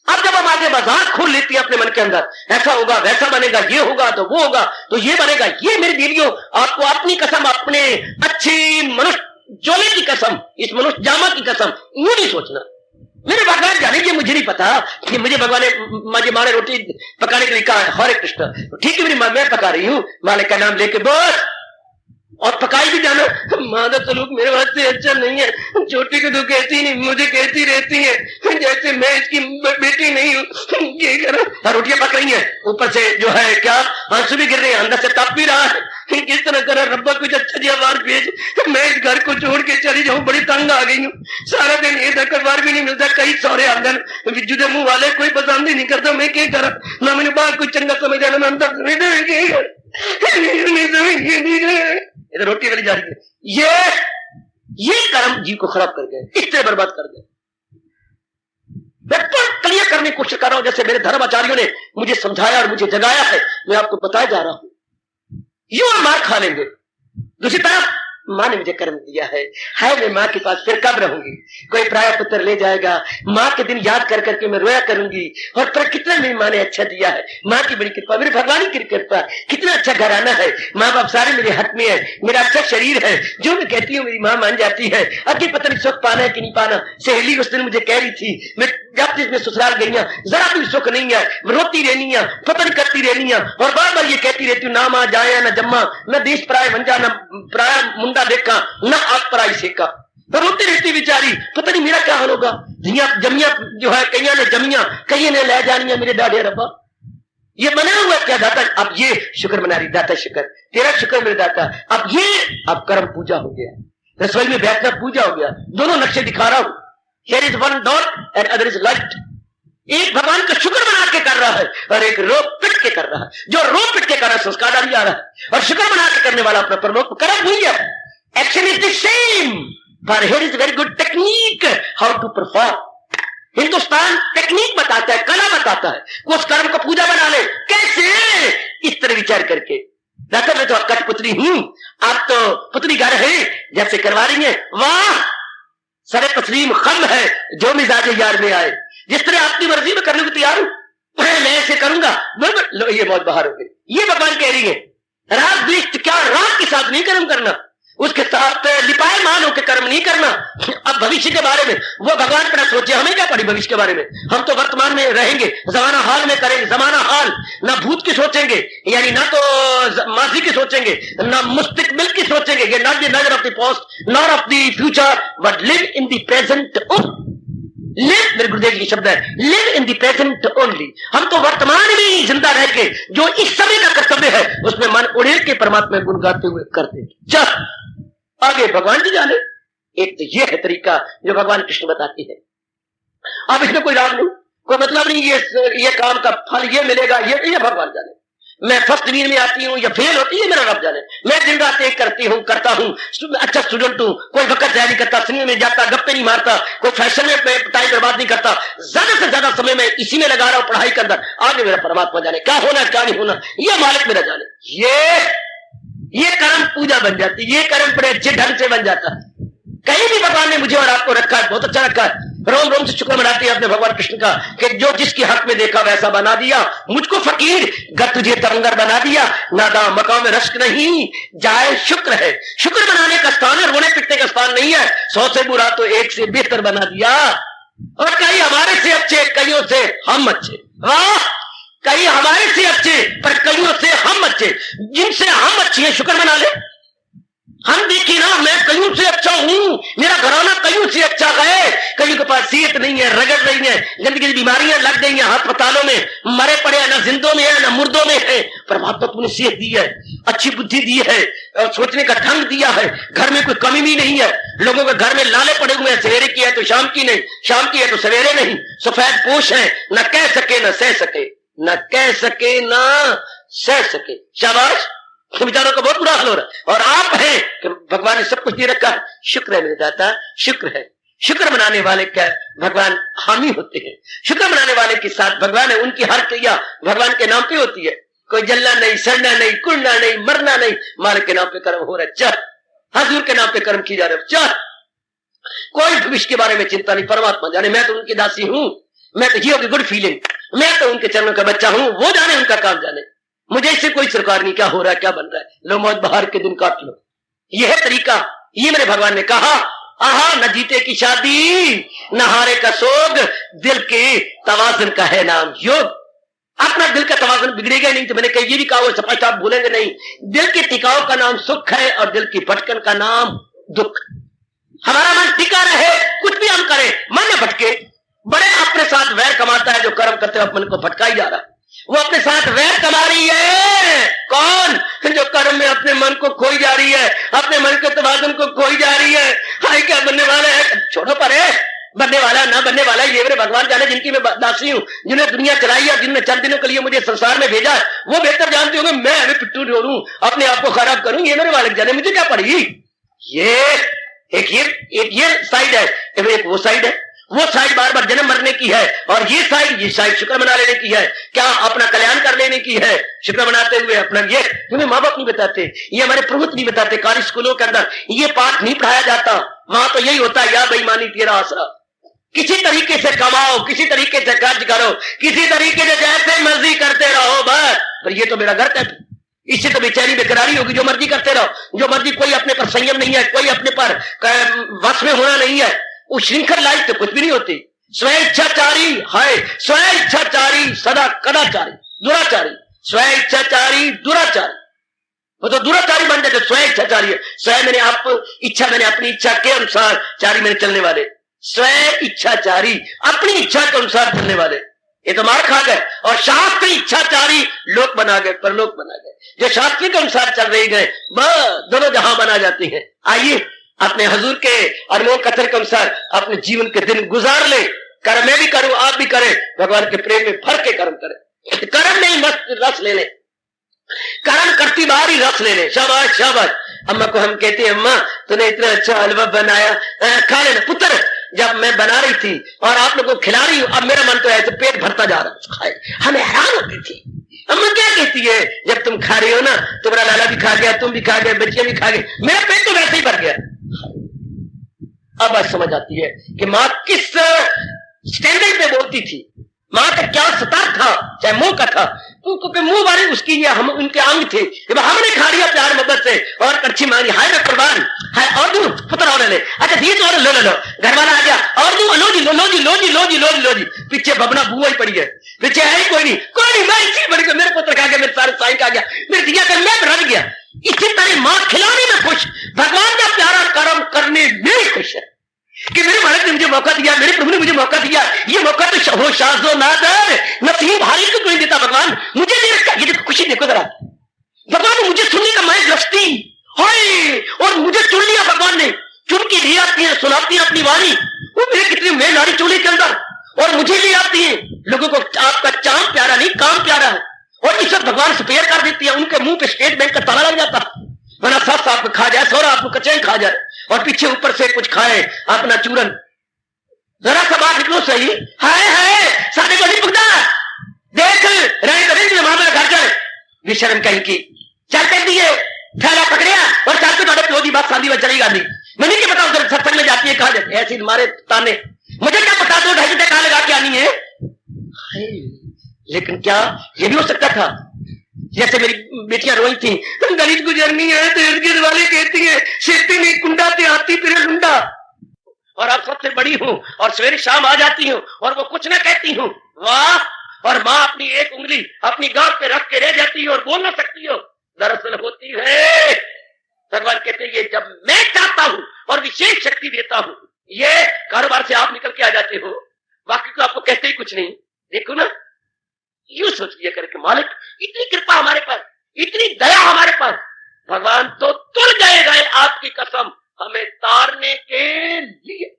अब जब हम आगे बाजार खोल लेती है अपने मन के अंदर, ऐसा होगा, वैसा बनेगा, ये होगा तो वो होगा तो ये बनेगा, ये मेरी बीवियों आपको अपनी कसम, अपने अच्छी मनुष्य जोले की कसम, इस मनुष्य जामा की कसम, यूं नहीं सोचना मेरे भगवान जाने की, मुझे नहीं पता कि मुझे भगवान ने मुझे माँ ने रोटी पकाने के लिए कहा, हरे कृष्ण, ठीक है मेरी माँ, मैं पका रही हूँ, मालिक का नाम लेके बस, और पकाई भी जाना। मादा सलूक मेरे वास्ते अच्छा नहीं है, छोटी को तो कहती नहीं, मुझे कहती रहती है जैसे मैं इसकी बेटी नहीं हूँ। ये करा रोटियां पक रही हैं, ऊपर से जो है क्या आंसू भी गिर रहे हैं, अंदर से तप भी रहा है, किस तरह करा रब्बा कुछ अच्छा दिया बार भेज, मैं इस घर को छोड़ के चली जाऊं, बड़ी तंग आ गई हूँ, सारा दिन ये धक्कर बार भी नहीं मिलता, कई सौरे आंगन जुदे मुंह वाले, कोई पसंद ही नहीं करता, मैं क्या करा, ना मैंने बाहर कुछ चंगा समझ जाना, मैं अंदर इधर रोटी वाली जा रही है, ये कर्म जीव को खराब कर गए, इससे बर्बाद कर गए। बिल्कुल क्लियर करने की कोशिश कर रहा हूं, जैसे मेरे धर्माचार्यों ने मुझे समझाया और मुझे जगाया है, मैं आपको बताया जा रहा हूं। यूं मार खा लेंगे। दूसरी तरफ माँ ने मुझे कर्म दिया है मैं माँ के पास फिर कब रहूंगी, कोई प्राय पुत्र ले जाएगा, माँ के दिन याद कर करके मैं रोया करूंगी, और पर कितना मेरी माँ ने अच्छा दिया है, माँ की बड़ी कृपा, मेरे भगवान की कृपा, कितना अच्छा घराना है, माँ बाप सारे मेरे हक में है, मेरा अच्छा शरीर है, जो मैं कहती हूँ मेरी माँ मान जाती है। आगे पता नहीं सुख पाना है कि नहीं पाना। सहेली उस दिन मुझे कह रही थी, मैं जब इसमें ससुराल गई जरा भी सुख नहीं है, रोती रहनी है, फतन करती रहनी है, और बार बार ये कहती रहती हूँ ना माँ जाया न जम्मा, न देश पराय मंजा, न पराया मुंडा देखा, न आग पराई सेका, तो रोती रहती बेचारी, पता नहीं मेरा क्या हाल होगा। जमिया जो है कईया ने जमिया, कई ने ले जानिया, मेरे डाढ़े रब्बा ये बना हुआ क्या दाता, अब ये शुक्र मना रही, दाता शुक्र, तेरा शुक्र मेरे दाता। अब कर्म पूजा हो गया, रसोई में बैठना पूजा हो गया, दोनों नक्शे दिखा रहा हूं। Here is one dot and other is light। एक भगवान का शुक्र मना के कर रहा है और एक रो पिट के कर रहा है। जो रो पिट के कर रहा है संस्कार डाली जा रहा है, और शुक्र मना के करने वाला अपना परलोक कर्म हुई है। Action is the same, but here is very good technique how to perform। Hindustan technique बताता है, कला बताता है, उस कर्म को पूजा बना ले कैसे, इस तरह विचार करके। दादा मैं तो कठपुतली हूं, आप तो पुतली घर है जैसे करवा रही है, वाह सरे तस्लीम खम है जो मिजाज यार में आए, जिस तरह आपकी मर्जी में करने को तैयार हूं, मैं ऐसे करूंगा। लो ये मौत बाहर हो गई। ये भगवान कह रही है, राग द्वेष क्या, राग के साथ नहीं कर्म करना, उसके साथ लिपाए मान होकर कर्म नहीं करना। अब भविष्य के बारे में वो भगवान पर सोचे, हमें क्या पड़ी भविष्य के बारे में, हम तो वर्तमान में रहेंगे, जमाना हाल में करेंगे, जमाना हाल, ना भूत की सोचेंगे, यानी ना तो माजी की सोचेंगे, ना मुस्तकबिल की सोचेंगे, ये नॉट द नजर of the past not of the future but live in the present. Live, मेरे गुरुदेव की शब्द है, live in the present only. हम तो वर्तमान में जिंदा रह के जो इस समय का कर्तव्य है उसमें मन उड़ेल के परमात्मा गुण गाते हुए करते। चल आगे भगवान जी जाने। एक तो ये है तरीका जो भगवान कृष्ण बताते हैं। अब इसमें कोई राग नहीं, कोई मतलब नहीं, ये काम का फल ये मिलेगा, ये भगवान जाने। मैं फर्स्ट डिवीजन में आती हूँ या फेल होती है, मेरा रब जाने। मैं दिन रात एक करती हूँ, करता हूँ, अच्छा स्टूडेंट हूँ, कोई वक्त जाया नहीं करता, सिनेमा में जाता, गप्पे नहीं मारता, कोई फैशन में टाइम बर्बाद नहीं करता, ज्यादा से ज्यादा समय मैं इसी में लगा रहा हूँ पढ़ाई के अंदर। आगे मेरा परमात्मा जाने क्या होना क्या नहीं होना, ये मालिक मेरा जाने। ये कर्म पूजा बन जाती, ये कर्म बड़े अच्छे ढंग से बन जाता है। कहीं भी भगवान ने मुझे और आपको रखा है, बहुत अच्छा रखा है। रोम रोम से शुक्र मनाते हैं अपने भगवान कृष्ण का कि जो जिसके हक में देखा वैसा बना दिया। मुझको फकीर गर तुझे तरंगर बना दिया, नादा मकाम रश्क नहीं जाए शुक्र है। शुक्र बनाने का स्थान है, रोने पिटने का स्थान नहीं है। 100 से बुरा तो 1 से बेहतर बना दिया। और कहीं हमारे से अच्छे, कईयों से हम अच्छे। वाह, कहीं हमारे से अच्छे पर कईयों से हम अच्छे। जिनसे हम अच्छे हैं शुक्र मना ले। हम देखिए ना, मैं कईयों से अच्छा हूं, मेरा घराना कईयों से अच्छा है। कईयों के पास सेहत नहीं है, रगड़ रही है, गंदगी बीमारियां लग गई हैं, अस्पतालों में मरे पड़े हैं, ना जिंदों में है ना मुर्दों में है। परमात्मा तुमने सेहत दी है, अच्छी बुद्धि दी है, सोचने का ढंग दिया है, घर में कोई कमी भी नहीं है। लोगों के घर में लाले पड़े हुए हैं, सवेरे की है तो शाम की नहीं, शाम की है तो सवेरे नहीं, सफेद पोश है, न कह सके न सह सके, न कह सके न सह सके। शाबाश, विचारों का बहुत बुरा हाल हो रहा है। और आप हैं कि भगवान ने सब कुछ दे रखा है। शुक्र है मेरे दाता, शुक्र है। शुक्र मनाने वाले क्या भगवान हामी होते हैं। शुक्र मनाने वाले के साथ भगवान है, उनकी हर क्रिया भगवान के नाम पे होती है। कोई जलना नहीं, सड़ना नहीं, कुड़ना नहीं, मरना नहीं, मालिक के नाम पे कर्म हो रहा है। चल हजूर के नाम पे कर्म की जा रहे हो। चल कोई भविष्य के बारे में चिंता नहीं, परमात्मा जाने। मैं तो उनकी दासी हूं, मैं तो ये होगी गुड फीलिंग, मैं तो उनके चरणों का बच्चा हूं, वो जाने उनका काम जाने, मुझे इससे कोई सरकार नहीं, क्या हो रहा है क्या बन रहा है, लो मौत बाहर के दिन काट लो। यह है तरीका, ये मेरे भगवान ने कहा। आहा, न जीते की शादी न हारे का सोग, दिल के तवाज़ुन का है नाम योग। अपना दिल का तवाज़ुन बिगड़ेगा नहीं तो मैंने कही ये भी कहा, वो स्पष्ट आप भूलेंगे नहीं, दिल के टिकाव का नाम सुख है और दिल की भटकन का नाम दुख। हमारा मन टिका रहे, कुछ भी हम करें, मन न भटके। बड़े अपने साथ वैर कमाता है जो कर्म करते हुए मन को भटका ही जा रहा है, वो अपने साथ वैर कमा रही है। कौन? जो कर्म में अपने मन को खोई जा रही है, अपने मन के तवाज़ुन को खोई जा रही है। हाय क्या बनने वाला है, छोड़ो पर है, बनने वाला ना बनने वाला ये मेरे भगवान जाने, जिनकी मैं दासी हूं, जिन्हें दुनिया चलाई है, जिनने चंद दिनों के लिए मुझे संसार में भेजा, वो बेहतर जानते होंगे। मैं अभी पिट्टू जोड़ू, अपने आप को खराब करूं, ये मेरे मालिक जाने, मुझे क्या पड़ी। ये एक ये साइड है, एक वो साइड है। वो साइड बार बार जन्म मरने की है और ये साइड शुक्र मना लेने की है। क्या अपना कल्याण कर लेने की है, शुक्र मनाते हुए अपना। ये तुम्हें माँ बाप नहीं बताते, ये हमारे प्रभुत्व नहीं बताते, कार्य स्कूलों के अंदर ये पाठ नहीं पढ़ाया जाता। वहां तो यही होता है, या बेईमानी तेरा आसरा, किसी तरीके से कमाओ, किसी तरीके से खर्च करो, किसी तरीके से जैसे मर्जी करते रहो बस। पर ये तो मेरा घर है, इससे तो बेचैनी बेकरारी होगी। जो मर्जी करते रहो, जो मर्जी, कोई अपने पर संयम नहीं है, कोई अपने पर वश में होना नहीं है। वो श्रृंखल लाइफ तो कुछ भी नहीं होती। स्वेच्छाचारी है, स्वेच्छाचारी सदा कदाचारी दुराचारी, स्वेच्छाचारी दुराचारी, वो तो दुराचारी बन जाते। स्वेच्छाचारी है, स्वयं मैंने आप इच्छा, मैंने अपनी इच्छा के अनुसार, चारी मैंने चलने वाले, स्व इच्छाचारी अपनी इच्छा के अनुसार चलने वाले, ये तो मार खा गए। और शास्त्र इच्छाचारी लोक बना गए, परलोक बना गए। जो शास्त्र के अनुसार चल रही गए, बस दोनों जहां बना जाती है। आइए अपने हजूर के अनमोल कथन के अनुसार अपने जीवन के दिन गुजार ले। कर्म मैं भी करूं, आप भी करें, भगवान के प्रेम में भर के कर्म करें। कर्म में ही मस्त रस ले ले, कर्म करती बार ही रस ले ले। शाबाश शाबाश। अम्मा को हम कहते हैं, अम्मा तूने इतना अच्छा हलवा बनाया, खा लेना पुत्र। जब मैं बना रही थी और आप लोगों को खिला रही हूं, अब मेरा मन तो ऐसे पेट भरता जा रहा है। हमें हैरान होती थी, अम्मा क्या कहती है, जब तुम खा रही हो ना, तुम्हारा लाला भी खा गया, तुम भी खा गए, बच्चियां भी खा गए, मेरा पेट तो वैसे ही भर गया। अब बात समझ आती है कि माँ किस स्टैंडर्ड पे बोलती थी, माँ का क्या सतार था, चाहे मुंह का था, क्योंकि मुंह वाले उसकी ये हम उनके अंग थे। जब हमने खा लिया प्यार मोहब्बत से और कच्ची मांगी, हाय मैं कुर्बान, हाय और दूं पुत्र और ले, अच्छा ये तो और लो लो लो, घर वाला आ गया और दूं, लो जी लो लो जी लो जी लो जी लो जी लो जी। पीछे बबना बुआ ही पड़ी है, पीछे है ही कोई नहीं, मैं इसी बड़ी को, मेरे पुत्र खा गया, मेरे सारे साई खा गया, मेरे दिया कर मैं रह गया। इसी तरह माँ खिलाने में खुश, भगवान का प्यारा कर्म करने में खुश है कि मेरे मालिक ने मुझे मौका दिया, मेरे प्रभु ने मुझे मौका दिया। ये मौका तो हो शाजो नादर नसीब हारी को नहीं देता भगवान, मुझे दे रखा। ये देखो खुशी देखो जरा, भगवान ने मुझे सुनने का मैं दृष्टि हाय, और मुझे चुन लिया भगवान ने, चुन के ले आती है, सुनाती है अपनी वाणी। वो मेरे कितनी मैं नारी चूल्हे के अंदर, और मुझे ले आती है। लोगों को आपका चांद प्यारा नहीं, काम प्यारा है, और इस भगवान स्पेयर कर देती है। उनके मुंह पे स्टेट बैंक का ताला लग जाता, वरना साथ आपको खा जाए, सोरा आपको कचैन खा जाए, और पीछे ऊपर से कुछ खाए अपना चूरन। जरा सा बात निकलो सही, हाय हाय सारे को नहीं पुगता, देख रहे करेंगे मामला घर चल, विशर्म कहीं की चल कर दिए, थैला पकड़िया और चल के थोड़े प्यो की बात शादी में चलेगा नहीं। मैंने क्या पता उधर सत्संग में जाती है, कहा जाती है ऐसी मारे ताने, मुझे क्या पता 2-2.5 घंटे कहा लगा के आनी है। लेकिन क्या ये भी हो सकता था, जैसे मेरी बेटियां रोई थी, गणित गुजरनी है तो इर्द गिर्द वाले कहती है शेती में कुंडा ते आती फिर लुंडा, और आप सबसे बड़ी हूं और सवेरे शाम आ जाती हूं और वो कुछ ना कहती हूं, वाह। और माँ अपनी एक उंगली अपनी गांव पे रख के रह जाती है और बोल ना सकती हो, दरअसल होती है। भगवान कहते हैं जब मैं चाहता हूं और विशेष शक्ति देता हूं, ये कारोबार से आप निकल के आ जाते हो, बाकी तो आपको कहते ही कुछ नहीं। देखो ना, यूं सोच लिया करके मालिक इतनी कृपा हमारे पर, इतनी दया हमारे पर, भगवान तो तुल गए आपकी कसम हमें तारने के लिए।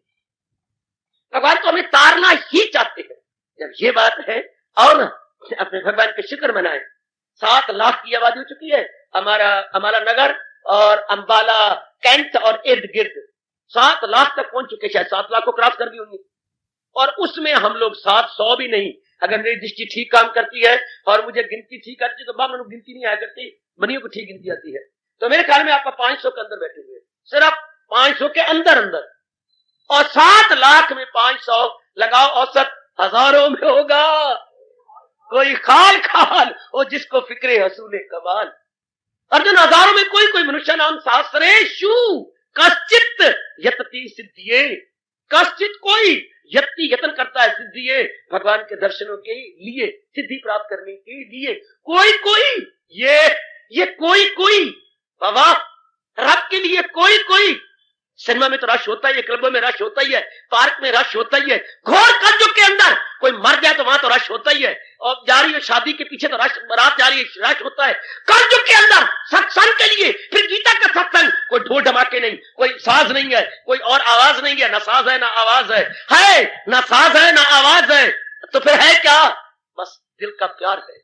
भगवान तो हमें तारना ही चाहते हैं। जब ये बात है, और अपने भगवान के शुक्र मनाए। 7 लाख की आबादी हो चुकी है हमारा नगर और अंबाला कैंट और इर्द गिर्द 7 लाख तक पहुंच चुके, शायद 7 लाख को क्रॉस कर दी होंगी। और उसमें हम लोग 700 भी नहीं, अगर मेरी दृष्टि ठीक काम करती है और मुझे गिनती ठीक आती है तो बाप लोग गिनती नहीं आया करती, बनियों को ठीक गिनती आती है। तो मेरे ख्याल में आपका 500 के अंदर बैठे हुए, सिर्फ 500 के अंदर अंदर, और 7 लाख में 500 लगाओ औसत हजारों में होगा कोई खाल खाल और जिसको फिक्रे हसूले कमाल। अर्जुन हजारों में कोई कोई मनुष्य नाम शास्त्रेषु कश्चित यतति सिद्धिये, कश्चित कोई यत्ति यत्न करता है सिद्धिये, भगवान के दर्शनों के लिए, सिद्धि प्राप्त करने के लिए। कोई कोई ये कोई कोई बाबा रब के लिए कोई कोई। सिनेमा में तो रश होता ही है, क्लबों में रश होता ही है, पार्क में रश होता ही है, घोर कलयुग के अंदर कोई मर गया तो वहां तो रश होता ही है, और जा रही है शादी के पीछे तो रश, बारात जा रही है रश होता है। कलयुग के अंदर सत्संग के लिए फिर गीता का सत्संग, कोई ढोल धमाके नहीं, कोई साज नहीं है, कोई और आवाज नहीं है, ना साज है ना आवाज है ना साज है ना आवाज है, तो फिर है क्या? बस दिल का प्यार है,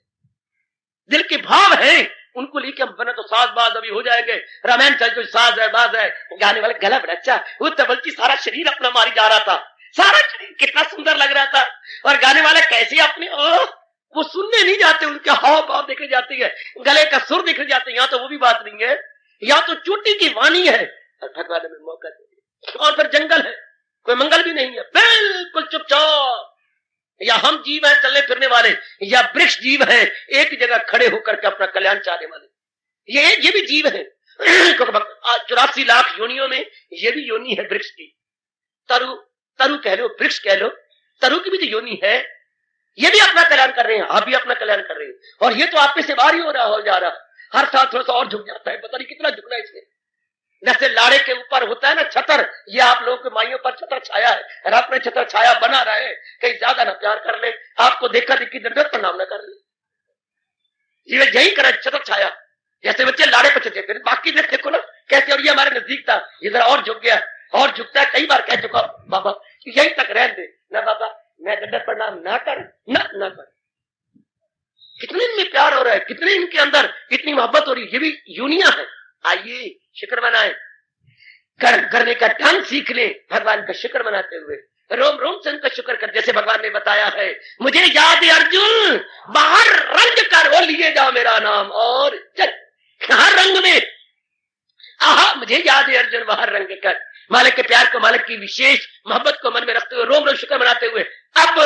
दिल के भाव है, उनको लेके हम बने तो साज बाज अभी हो जाएंगे। रामायण चल तो साज है बाज है, गाने वाले गला बड़ा अच्छा, वो तो बल्कि सारा शरीर अपना मारी जा रहा था, सारा शरीर कितना सुंदर लग रहा था, और गाने वाले कैसे अपने वो सुनने नहीं जाते, उनके हाव भाव देखे जाती है, गले का सुर दिख जाते हैं। यहाँ तो वो भी बात नहीं है, यहाँ तो चोटी की वाणी है और भगवान में मौका दे, और फिर जंगल है, कोई मंगल भी नहीं है, बिल्कुल चुपचाप। या हम जीव हैं चलने फिरने वाले, या वृक्ष जीव हैं एक जगह खड़े होकर के अपना कल्याण चाहने वाले, ये भी जीव है। 84 लाख योनियों में ये भी योनि है वृक्ष की। तरु कह लो, वृक्ष कह लो, तरु की भी तो योनि है, ये भी अपना कल्याण कर रहे हैं, आप भी अपना कल्याण कर रहे हैं, और ये तो आप में से बाहर ही हो रहा हो जा रहा, हर साल थोड़ा सा और झुक जाता है, पता नहीं कितना झुकना है इसमें। जैसे लाड़े के ऊपर होता है ना छतर, ये आप लोगों के माइयों पर छतर छाया है, और अपने छतर छाया बना रहे, कहीं ज्यादा ना प्यार कर ले, आपको देखा देखी दंडक प्रणाम ना कर ले, ये यही करे छतर छाया। जैसे बच्चे लाड़े पर चलते फिर बाकी देखो ना कैसे, और ये हमारे नजदीक था, इधर और झुक गया और झुकता है, कई बार कह चुका बाबा यही तक रहने दे ना बाबा, मैं दंडक प्रणाम ना कर ना कर। कितने इनमें प्यार हो रहा है, कितने इनके अंदर इतनी मोहब्बत हो रही है, ये भी यूनिया है। आइए शुक्र मनाएं, करने का ढंग सीख ले, भगवान का शुक्र मनाते हुए रोम रोम से उनका शुक्र कर। जैसे भगवान ने बताया है, मुझे याद है अर्जुन बाहर रंग कर वो लिए जाओ मेरा नाम, और चल हर रंग में आहा मुझे याद है अर्जुन बाहर रंग कर, मालिक के प्यार को, मालिक की विशेष मोहब्बत को मन में रखते हुए रोम रोम शुक्र मनाते हुए अब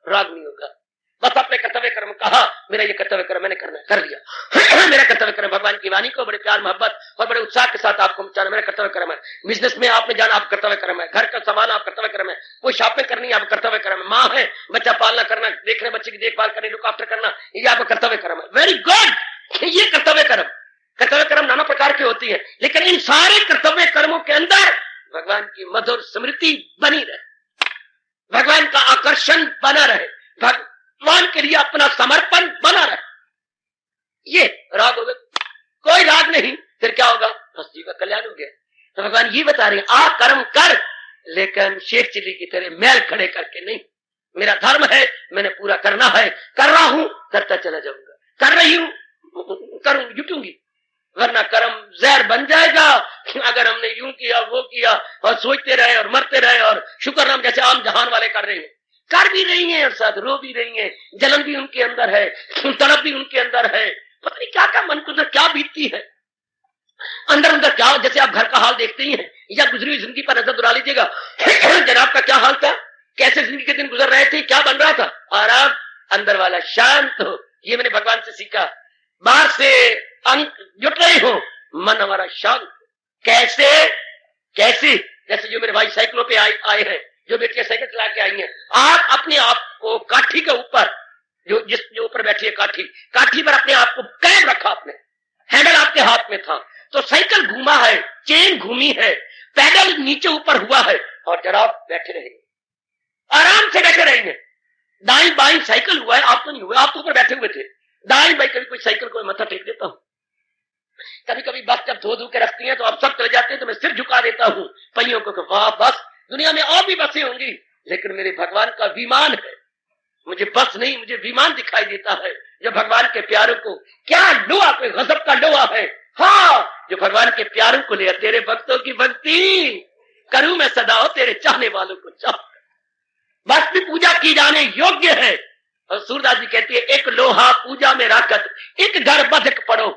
राग नहीं होगा। बस अपने कर्तव्य कर्म कहा, मेरा ये कर्तव्य कर्म मैंने करना कर लिया मेरा कर्तव्य कर्म भगवान की वाणी को बड़े प्यार मोहब्बत और बड़े उत्साह के साथ आपको पहुंचाना मेरा कर्तव्य कर्म है। बिजनेस में आपने जाना आप कर्तव्य कर्म है, घर का सामान आप कर्तव्य कर्म है, कोई शॉपिंग करनी आप कर्तव्य कर्म है, माँ है बच्चा पालना करना, देखने बच्चे की देखभाल करनी, लुक आफ्टर करना, ये आपका कर्तव्य कर्म है। वेरी गुड, ये कर्तव्य कर्म नाना प्रकार की होती है, लेकिन इन सारे कर्तव्य कर्मों के अंदर भगवान की मधुर स्मृति बनी रहे, भगवान का आकर्षण बना रहे, भगवान के लिए अपना समर्पण बना रहे, ये राग हो गया। कोई राग नहीं फिर क्या होगा, बस जी का कल्याण हो गया। तो भगवान ये बता रहे आ कर्म कर, लेकिन शेख चिल्ली की तरह मैल खड़े करके नहीं। मेरा धर्म है, मैंने पूरा करना है, कर रहा हूं, करता चला जाऊंगा, कर रही हूं, करूंगी, जुटूंगी, वरना कर्म जहर बन जाएगा। अगर हमने यूं किया वो किया और सोचते रहे और मरते रहे और शुक्र नाम जैसे आम जहान वाले कर रहे हैं, कर भी रही हैं और साथ रो भी रही हैं, जलन भी उनके अंदर है, तड़प भी उनके अंदर है, पता नहीं क्या क्या मन के अंदर क्या बीतती है, अंदर अंदर क्या। जैसे आप घर का हाल देखते ही हैं या गुजरी हुई जिंदगी पर नजर दुरा लीजिएगा, जनाब का क्या हाल था, कैसे जिंदगी के दिन गुजर रहे थे, क्या बन रहा था, आराम अंदर वाला शांत हो। ये मैंने भगवान से सीखा, बाहर से अंक जुट रहे हो, मन हमारा शांत। कैसे कैसे, जैसे जो मेरे भाई साइकिलों पे आए हैं, जो बेटियां साइकिल चला के आई हैं, आप अपने आप को काठी के ऊपर, जो ऊपर बैठी है काठी पर अपने आप को कायम रखा, आपने हैंडल आपके हाथ में था, तो साइकिल घूमा है, चेन घूमी है, पैडल नीचे ऊपर हुआ है, और जरा आप बैठे रहेंगे, आराम से बैठे रहेंगे। दाई बाई साइकिल हुआ है, आप तो नहीं हुए, आप तो ऊपर बैठे हुए थे। दाई बाई कभी कोई साइकिल को मत्था टेक देता हूं, कभी कभी बस जब धो के रखती हैं तो आप सब चले जाते हैं तो मैं सिर झुका देता हूं पहियों को, वाह बस दुनिया में और भी बसें होंगी, लेकिन मेरे भगवान का विमान है, मुझे बस नहीं मुझे विमान दिखाई देता है, जो भगवान के प्यारों को, क्या लोहा, कोई गजब का लोहा है, हाँ जो भगवान के प्यारों को ले, तेरे भक्तों की भक्ति करूं मैं सदा, तेरे चाहने वालों को चाह, बस भी पूजा की जाने योग्य है। और सूरदास जी कहती है, एक लोहा पूजा में राकत, एक घर बधक पड़ो,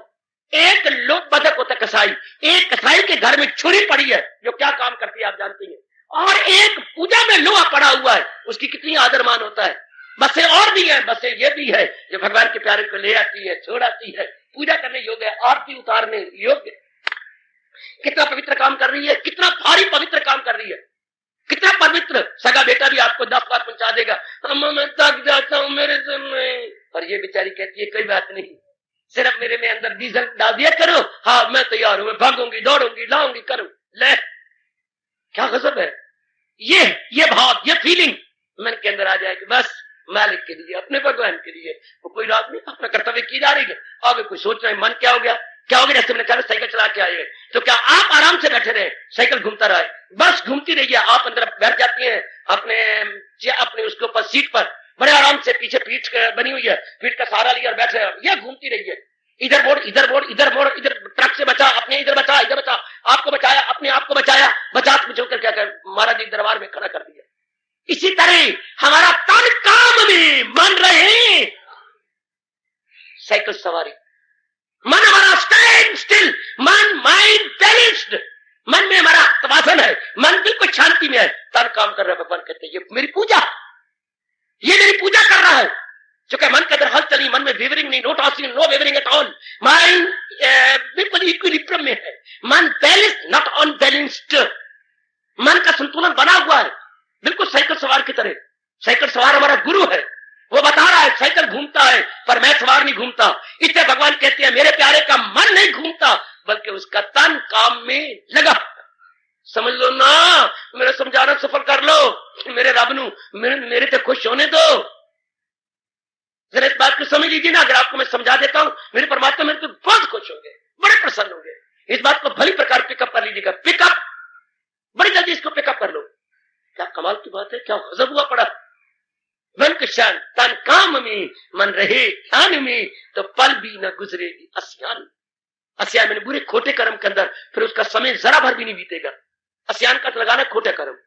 एक लोग बधक होता कसाई, एक कसाई के घर में छुरी पड़ी है जो क्या काम करती है आप जानती हैं, और एक पूजा में लोहा पड़ा हुआ है, उसकी कितनी आदर मान होता है। बसें और भी हैं, बसें ये भी है जो भगवान के प्यारे को ले आती है, छोड़ आती है, पूजा करने योग्य है, आरती उतारने योग्य। कितना पवित्र काम कर रही है, कितना भारी पवित्र काम कर रही है, कितना पवित्र। सगा बेटा भी आपको 10 बार पहुंचा देगा, अम्मा मैं थक जाता हूं मेरे से नहीं, और ये बेचारी कहती है कोई बात नहीं, सिर्फ मेरे में अंदर डीजल डाल दिया करो, हाँ मैं तैयार हूं, मैं भागूंगी दौड़ूंगी लाऊंगी करूं। ले क्या गजब है, ये भाव, ये फीलिंग मन के अंदर आ जाए कि बस मालिक के लिए, अपने भगवान के लिए वो कोई रात नहीं, अपना कर्तव्य की जा रही है। आगे कोई सोच रहे मन क्या हो गया, क्या हो गया। जैसे मैंने कहा साइकिल चला के आए तो क्या आप आराम से बैठे रहे, साइकिल घूमता रहे, बस घूमती रही है, आप अंदर बैठ जाती हैं अपने उसके ऊपर सीट पर, बड़े आराम से, पीछे पीठ बनी हुई है, पीठ का सहारा लिया और बैठे यह घूमती रही है, इधर मोड़ इधर मोड़ इधर मोड़, इधर ट्रक से बचा, अपने इधर बचा, इधर बचा, आपको बचाया, अपने आप को बचाया, बचात में छोड़कर क्या कर महाराज जी दरबार में खड़ा कर दिया। इसी तरह हमारा तन काम में मन रहे, साइकिल सवारी, मन हमारा स्टैंड स्टिल, मन माइंड बैलेंस्ड, मन में हमारा तवाज़ुन है, मन बिल्कुल शांति में है, तन काम कर रहा है। भगवान कहते हैं ये मेरी पूजा, ये मेरी पूजा कर रहा है। चूंकि मन के अंदर हलचल, मन में वेवरिंग नहीं, no tossing, no wavering at all, mind बिल्कुल इक्विलिब्रियम में है, मन बैलेंस्ड नॉट अनबैलेंस्ड, मन का संतुलन बना हुआ है, बिल्कुल साइकिल सवार की तरह। साइकिल सवार हमारा गुरु है, वो बता रहा है साइकिल घूमता है पर मैं सवार नहीं घूमता। इसलिए भगवान कहते हैं मेरे प्यारे का मन नहीं घूमता बल्कि उसका तन काम में लगा। समझ लो ना, मेरा समझाना सफल कर लो, मेरे रब नू मेरे से खुश होने दो। जरा इस बात को समझ लीजिए ना, अगर आपको मैं समझा देता हूं, मेरे परमात्मा मेरे पे बहुत खुश होंगे, बड़े प्रसन्न होंगे। इस बात को भली प्रकार पिकअप कर लीजिएगा, पिकअप, बड़ी जल्दी इसको पिकअप कर लो। क्या कमाल की बात है, क्या गजब हुआ पड़ा। मन के शान तन काम में मन रहे ध्यान में, तो पल भी न गुजरेगी असियान। असियान मैंने बुरे खोटे कर्म के अंदर फिर उसका समय जरा भर भी नहीं बीतेगा। असियान का लगाना खोटे कर्म,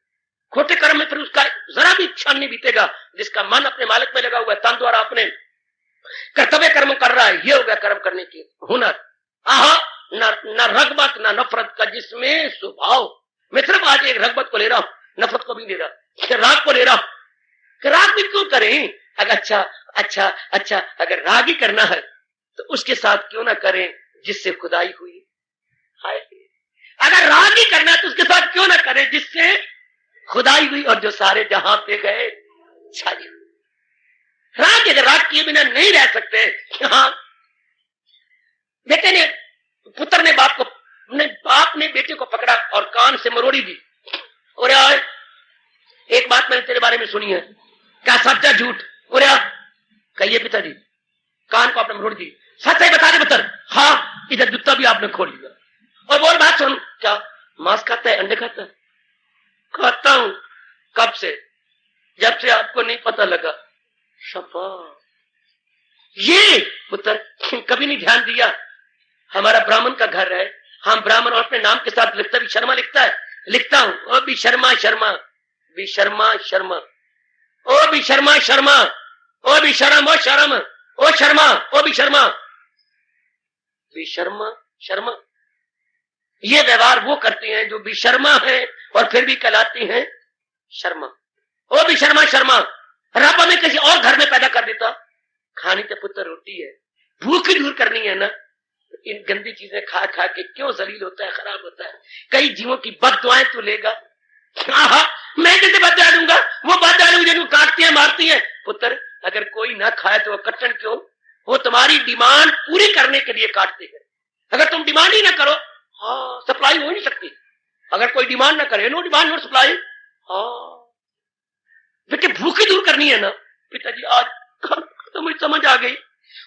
खोटे कर्म में फिर उसका जरा भी क्षण नहीं बीतेगा। जिसका मन अपने मालिक में लगा हुआ है, तन द्वारा अपने कर्तव्य कर्म कर रहा है, ये हो गया कर्म करने की हुनर। आहा, न रगबत न नफरत का जिसमें स्वभाव। मैं सिर्फ आज एक रगबत को ले रहा हूं, नफरत को भी ले रहा, राग को ले रहा हूं। राग भी क्यों करें, अगर अच्छा अगर राग ही करना है तो उसके साथ क्यों ना करें जिससे खुदाई हुई। अगर राग ही करना है तो उसके साथ क्यों ना करें जिससे खुदाई हुई और जो सारे जहां पे गए छाई। राग, अगर राग किए बिना नहीं रह सकते। हाँ, बेटे ने, पुत्र ने बाप ने बेटे को पकड़ा और कान से मरोड़ी दी। और एक बात मैंने तेरे बारे में सुनी है, क्या सच्चा झूठ? और कहिए पिताजी, कान को आपने मरोड़ दी, सच है बता दे पुत्र। हाँ, इधर जूता भी आपने खोल लिया। और बोल बात सुन, क्या मांस खाता है, अंडे खाता है? खाता हूं। कब से? जब से आपको नहीं पता लगा। शाबाश। ये पुत्र कभी नहीं ध्यान दिया, हमारा ब्राह्मण का घर है, हम ब्राह्मण और अपने नाम के साथ लिखता भी शर्मा लिखता है, लिखता हूं ओ भी शर्मा शर्मा, भी शर्मा शर्मा, ओ भी शर्मा शर्मा, ओ भी शर्म, ओ शर्म, ओ शर्मा, ओ भी शर्मा, भी शर्मा शर्मा। ये व्यवहार वो करते हैं जो भी शर्मा है और फिर भी कहलाती हैं शर्मा। ओ भी शर्मा शर्मा, रब हमें किसी और घर में पैदा कर देता। खानी तो पुत्र रोटी है, भूख ही दूर करनी है ना। इन गंदी चीजें खा खा के क्यों जलील होता है, खराब होता है। कई जीवों की बददुआएं तू लेगा। मैं कैसे बददुआ दूंगा? वो बददुआ लोग जिनको काटती हैं मारती हैं। पुत्र, अगर कोई ना खाए तो वो कट्टन क्यों? वो तुम्हारी डिमांड पूरी करने के लिए काटते हैं। अगर तुम डिमांड ही ना करो, हाँ, सप्लाई हो ही नहीं सकती। अगर कोई डिमांड ना करे, नो डिमांड नो सप्लाई। हाँ, देखिए भूख ही दूर करनी है ना पिताजी, आज तो मुझे समझ आ गई।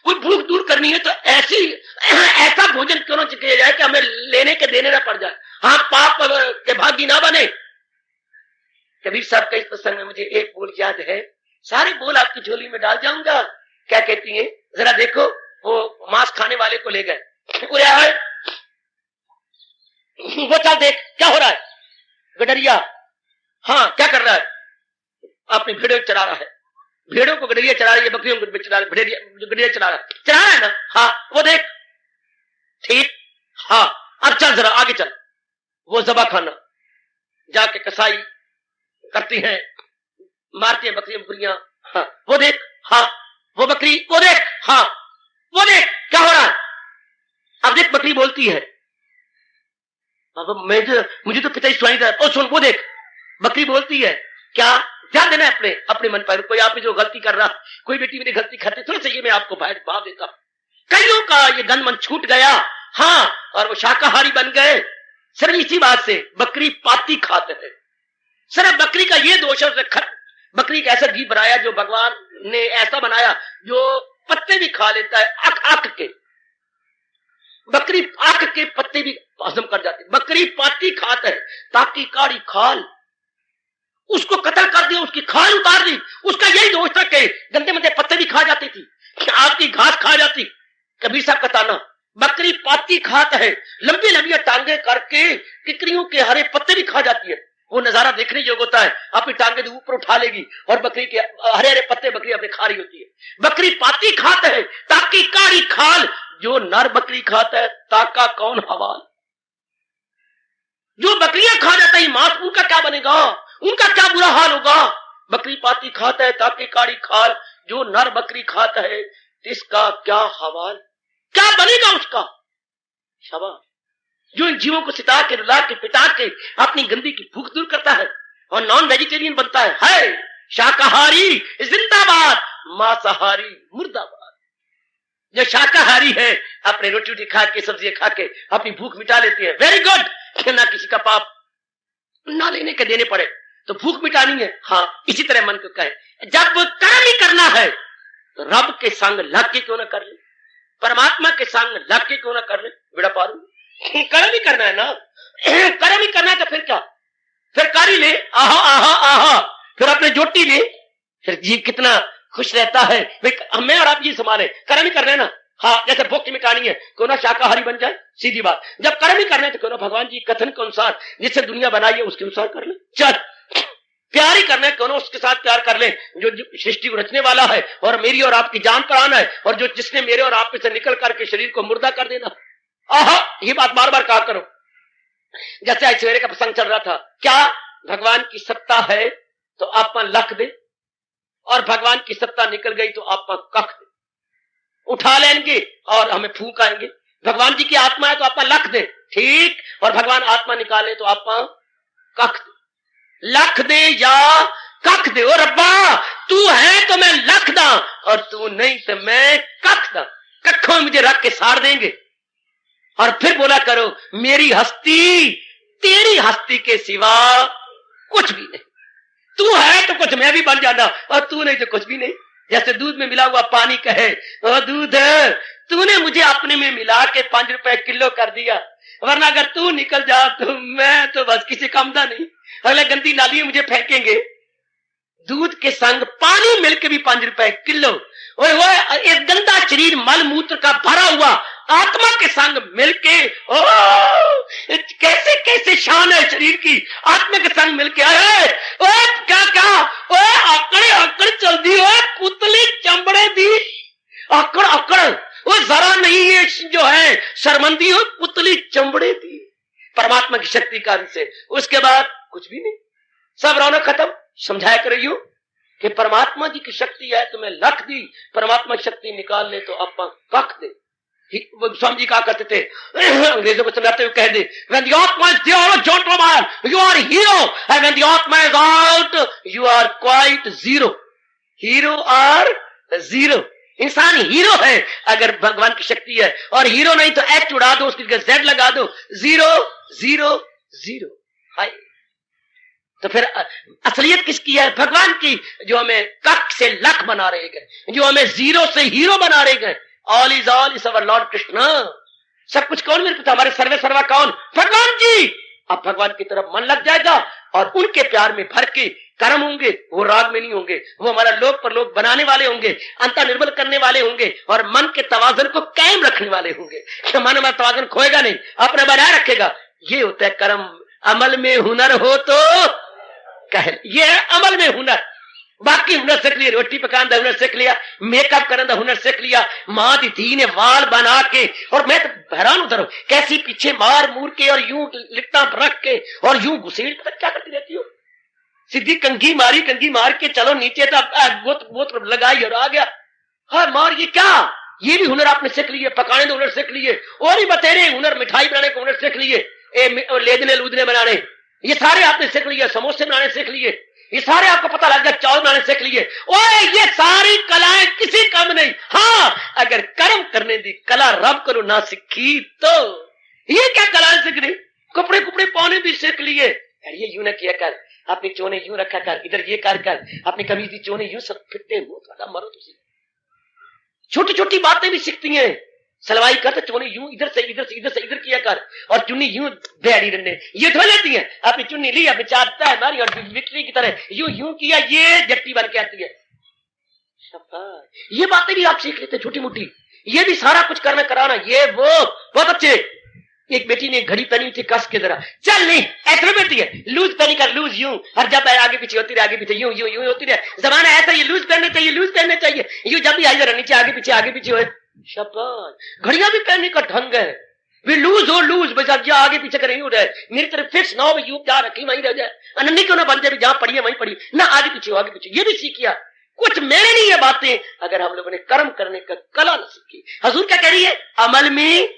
कोई भूख दूर करनी है तो ऐसा भोजन क्यों ना किया जाए कि हमें लेने के देने ना पड़ जाए। हाँ, पाप के भागी ना बने। कबीर साहब का इस प्रसंग में मुझे एक बोल याद है, सारे बोल आपकी झोली में डाल जाऊंगा। क्या कहती है, जरा देखो। वो मांस खाने वाले को ले गए, वो चल देख क्या हो रहा है। गडरिया, हाँ क्या कर रहा है? आपने भेड़ों चरा रहा है, भेड़ों को गडरिया चरा रही है, बकरियों को चरा रहा है, गडरिया चरा रहा है ना। हाँ, वो देख, ठीक, हाँ, अब चल जरा आगे चल। वो जबा खाना जाके कसाई करती हैं, मारती हैं बकरियां। हाँ वो देख, हाँ वो बकरी, वो देख, हाँ वो देख क्या हो रहा है। अब देख बकरी बोलती है, मुझे तो पिता ही सुनाई दे, ओ सुन वो देख बकरी बोलती है। क्या ध्यान देना है अपने मन पर। कोई आप जो गलती कर रहा, कोई बेटी मेरी गलती करती, थोड़ा सा ये मैं आपको भाव देता हूं। कईयों का ये गन मन छूट गया, हाँ, और वो शाकाहारी बन गए सिर्फ इसी बात से, बकरी पाती खाते थे। सिर्फ बकरी का ये दोष है, बकरी का ऐसा जीव बनाया जो भगवान ने ऐसा बनाया जो पत्ते भी खा लेता है, अक के। बकरी आक के पत्ते भी हजम कर जाती। बकरी पाती खाता है ताकि काड़ी खाल, उसको कत्ल कर दिया, उसकी खाल उतार दी। उसका यही दोष था कि गंदे मंदे पत्ते भी खा जाती थी, आपकी घास खा जाती। कबीर साहब का ताना, बकरी पाती खाता है, लंबी लंबी टांगे करके किकरियों के हरे पत्ते भी खा जाती है। वो नजारा देखने योग्य होता है। अपनी टांगे ऊपर उठा लेगी और बकरी के हरे हरे पत्ते बकरी अपने खा रही होती है। बकरी पाती खाता है ताकि काड़ी खाल, जो नर बकरी खाता है ताका कौन हवाल। जो बकरियां खा जाता है मांस, उनका क्या बनेगा, उनका क्या बुरा हाल होगा। बकरी पाती खाता है ताकि काड़ी खाल, जो नर बकरी खाता है इसका क्या हवाल, क्या बनेगा उसका। शाबाश। जो इन जीवों को सिता के रुला के पिटा के अपनी गंदी की भूख दूर करता है और नॉन वेजिटेरियन बनता है शाकाहारी जिंदाबाद, मांसाहारी मुर्दाबाद। जो शाकाहारी है अपने रोटी रोटी खा के सब्जी खा के अपनी भूख मिटा लेती है, वेरी गुड। ना किसी का पाप ना लेने के देने पड़े तो भूख मिटानी है। हाँ, इसी तरह मन को कहे, जब कर्म ही करना है तो रब के संग लग के क्यों ना कर ले, परमात्मा के संग लग के क्यों ना कर ले। बेड़ा पारू, कर्म ही करना है ना, कर्म ही करना है तो फिर क्या, फिर कारी ले, आहा आहा आहा, फिर अपने जोटी ले, फिर जीव कितना खुश रहता है। मैं और आप ये समाने कर्म ही करना है ना। हाँ, जैसे भूख मिटानी है क्यों ना शाकाहारी बन जाए, सीधी बात। जब कर्म ही करना है तो क्यों ना भगवान जी कथन के अनुसार जिससे दुनिया बनाई है उसके अनुसार कर ले। चल, प्यार ही करना है क्यों ना उसके साथ प्यार कर ले जो सृष्टि को रचने वाला है और मेरी और आपकी जान पर आना है, और जो जिसने मेरे और आप से निकल करके शरीर को मुर्दा कर देना। आहा, ये बात बार बार कहा करो। जैसे आज सवेरे का प्रसंग चल रहा था, क्या भगवान की सत्ता है तो आपा लख दे, और भगवान की सत्ता निकल गई तो आपा कख दे। उठा लेंगे और हमें फूंक आएंगे। भगवान जी की आत्मा है तो आपा लख दे, ठीक, और भगवान आत्मा निकाले तो आपा कख दे। लख दे या कख दे। और रब्बा तू है तो मैं लख दा, और तू नहीं तो मैं कख दा। कखों मुझे रख के साड़ देंगे। और फिर बोला करो, मेरी हस्ती तेरी हस्ती के सिवा कुछ भी नहीं। तू है तो कुछ मैं भी बन जाना, और तू नहीं तो कुछ भी नहीं। जैसे दूध में मिला हुआ पानी कहे, ओ दूध तूने मुझे अपने में मिला के 5 रुपए किलो कर दिया, वरना अगर तू निकल जा तो मैं तो बस किसी कामदा नहीं, अगले गंदी नाली में मुझे फेंकेंगे। दूध के संग पानी मिलके भी 5 रुपए किलो। और वो एक गंदा शरीर मल मूत्र का भरा हुआ आत्मा के संग मिलके, ओ कैसे कैसे शान है शरीर की, आत्मा के संग मिलके आए। ओ क्या क्या, ओ आकड़े आकड़ चल दी, ओ पुतली चमड़े दी, आकड़ आकड़, वो जरा नहीं है जो है शर्मंदी, हो पुतली चमड़े दी। परमात्मा की शक्ति का से उसके बाद कुछ भी नहीं, सब रौनक खत्म। समझाया कर रही हो कि परमात्मा जी की शक्ति है तो मैं लख दी, परमात्मा की शक्ति निकाल ले तो आपा कख दे। स्वामी जी कहा करते थे, अंग्रेजों को समझाते हुए कह दे, when the Atma is there, gentleman, you are hero, and when the Atma is out, you are quite zero. Hero और जीरो। इंसान हीरो है अगर भगवान की शक्ति है, और हीरो नहीं तो एच उड़ा दो, उसकी जगह जेड लगा दो, 0 0 0। हाय, तो फिर असलियत किसकी है? भगवान की, जो हमें कख से लख बना रहे गए, जो हमें 0 से हीरो बना रहे गए। All is our Lord Krishna. सब कुछ कौन मेरे पिता, हमारे सर्वे सर्वा कौन? भगवान जी। अब भगवान की तरफ मन लग जाएगा और उनके प्यार में भर के कर्म होंगे, वो राग में नहीं होंगे, वो हमारा लोक पर लोक बनाने वाले होंगे, अंतर निर्बल करने वाले होंगे, और मन के तवाजन को कायम रखने वाले होंगे। मन हमारा तवाजन खोएगा नहीं, अपने बनाए रखेगा। ये होता है कर्म। अमल में हुनर हो तो कह, ये है अमल में हुनर। बाकी हुनर सीख लिया, रोटी पकाने का हुनर सीख लिया, मेकअप करने का हुनर सीख लिया, मां दी धी ने वाल बना के, और मैं तो हैरान उधर कैसी पीछे मार मूर के और यूं लिट्टा रख के और यूं घुसेड़, पता क्या करती रहती हो? सीधी कंघी मार के चलो नीचे, तो वो लगाई और आ गया। हाँ मार, ये क्या, ये भी हुनर आपने सीख लिए, पकाने के हुनर सीख लिए, और ही बतेरे हुनर, मिठाई बनाने के हुनर सीख लिए, लेदने लूदने बनाने, ये सारे आपने सीख लिए, समोसे बनाने सीख लिए, ये सारे आपको पता लग गया, चावल बनाने सीख लिए। ओए ये सारी कलाएं किसी काम नहीं। हाँ अगर कर्म करने दी कला रब करो ना सीखी तो ये क्या कलाएं सीख रही, कपड़े कुपड़े पाने भी सीख लिए, ये यूं ना किया कर, अपनी चोने यूं रखा कर, इधर ये कर अपनी कमीज की चोने यूं सब फिटते मुंह मरो तुझे। छोटी छोटी बातें भी सीखती हैं, सलवाई कर तो चुन्नी यूं इधर से इधर किया कर, और चुन्नी यूं बेड़ी रखने, ये धो लेती है, अपनी चुन्नी ली, अपनी चाटता है मारी, और विक्ट्री की तरह यूं किया, ये जट्टी बन के आती है। ये बातें भी आप सीख लेते, छोटी मोटी, ये भी सारा कुछ करना कराना, ये वो बहुत अच्छे। एक बेटी ने घड़ी पहनी थी कस के, जरा चल नहीं ऐसे बेटी है, लूज पहनी कर, लूज यूं, और जब आगे पीछे होती रहे, आगे पीछे यूं यूं यूं होती रहे, जमाना ऐसा, ये लूज पहनने चाहिए, यूं जब भी आई जरा नीचे आगे पीछे हो। शाबाश, घड़ियां भी पहनने का ढंग है, वे लूज हो लूज, बस आगे पीछे करें यूं रहे, मेरी तरफ फिक्स ना हो, यूं क्या रखी वहीं रह जाए, अनन्नी क्यों ना बन जाए, जहां पड़ी है वहीं पड़ी ना, आगे पीछे, ये भी सीख किया। कुछ मेरे नहीं ये बातें, अगर हम लोगों ने कर्म करने का कला न सीखी। हजूर क्या कह रही है, अमल में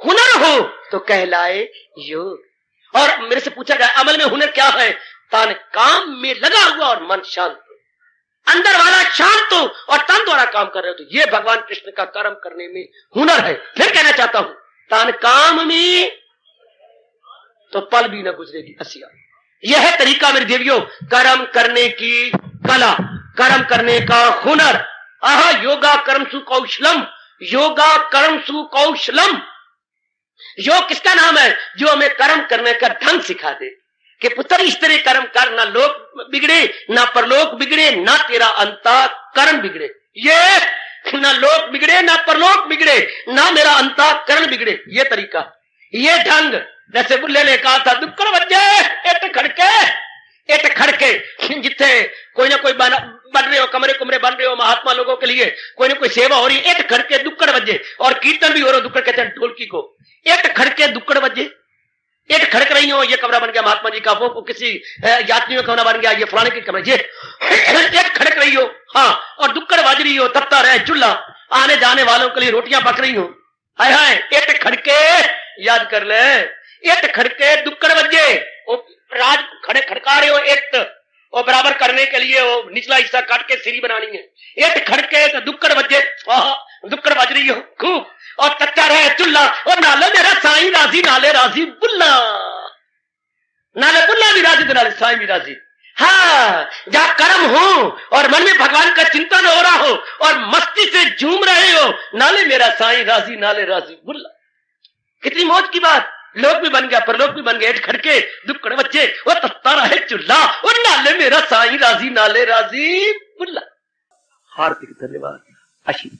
हुनर हो तो कहलाए योग। और मेरे से पूछा गया अमल में हुनर क्या है, तन काम में लगा हुआ और मन शांत, अंदर वाला शांत हो और तन द्वारा काम कर रहे हो, तो ये भगवान कृष्ण का कर्म करने में हुनर है। फिर कहना चाहता हूं, तन काम में तो पल भी न गुजरेगी असिया। यह है तरीका मेरे देवियों, कर्म करने की कला, कर्म करने का हुनर। आहा योगा कर्म सु कौशलम, योगा कर्म सु कौशलम। योग किसका नाम है, जो हमें कर्म करने का ढंग सिखा दे कि पुत्र इस तरह कर्म कर, ना लोक बिगड़े ना परलोक बिगड़े, ना तेरा अंतःकरण बिगड़े। ये ना लोक बिगड़े ना परलोक बिगड़े, ना मेरा अंतःकरण बिगड़े, ये तरीका, ये ढंग। जैसे बुल्ले ने कहा था, दुक्कड़ बजे एट खड़के, जिथे कोई ना कोई बन रहे हो, कमरे कुमरे बन रहे हो महात्मा लोगों के लिए, कोई ना कोई सेवा हो रही है, एट खड़के दुक्कड़ बजे, और कीर्तन भी हो रहा, दुक्कड़ कहते हैं ढोलकी को, एट खड़के दुक्कड़ बजे, एक खड़क रही हो, ये कमरा बन गया महात्मा जी का, वो किसी यात्रियों का कमरा बन गया, ये फलाने के कमरे, ये एक खड़क रही हो, हाँ, और दुक्कड़ बज रही हो, तपता रहे चूल्हा, आने जाने वालों के लिए रोटियां पक रही हो। हाय हाय, एक खड़के, याद कर ले, एक खड़के दुक्कड़ बजे, राज खड़े खड़का रहे हो, एक और बराबर करने के लिए वो निचला हिस्सा काट के सीढ़ी बनानी है, एक खड़के तो दुक्कड़ बजे, दुक्कड़ बज रही हो खूब, और कच्चा रहे चूल्हा, और नाले मेरा साईं राजी, नाले राजी बुल्ला, नाले बुल्ला भी राजी, तो नाले साईं भी राजी। हाँ, जहां कर्म हो और मन में भगवान का चिंतन हो रहा हो और मस्ती से झूम रहे हो, नाले मेरा साईं राजी, नाले राजी बुल्ला। कितनी मौज की बात, लोक भी बन गया परलोक भी बन गया, एट खड़के दुक्कड़ बच्चे, वो तत्ता रहे चूल्हा, और नाले मेरा साईं राजी, नाले राजी बुल्ला। हार्दिक धन्यवाद। आशीष।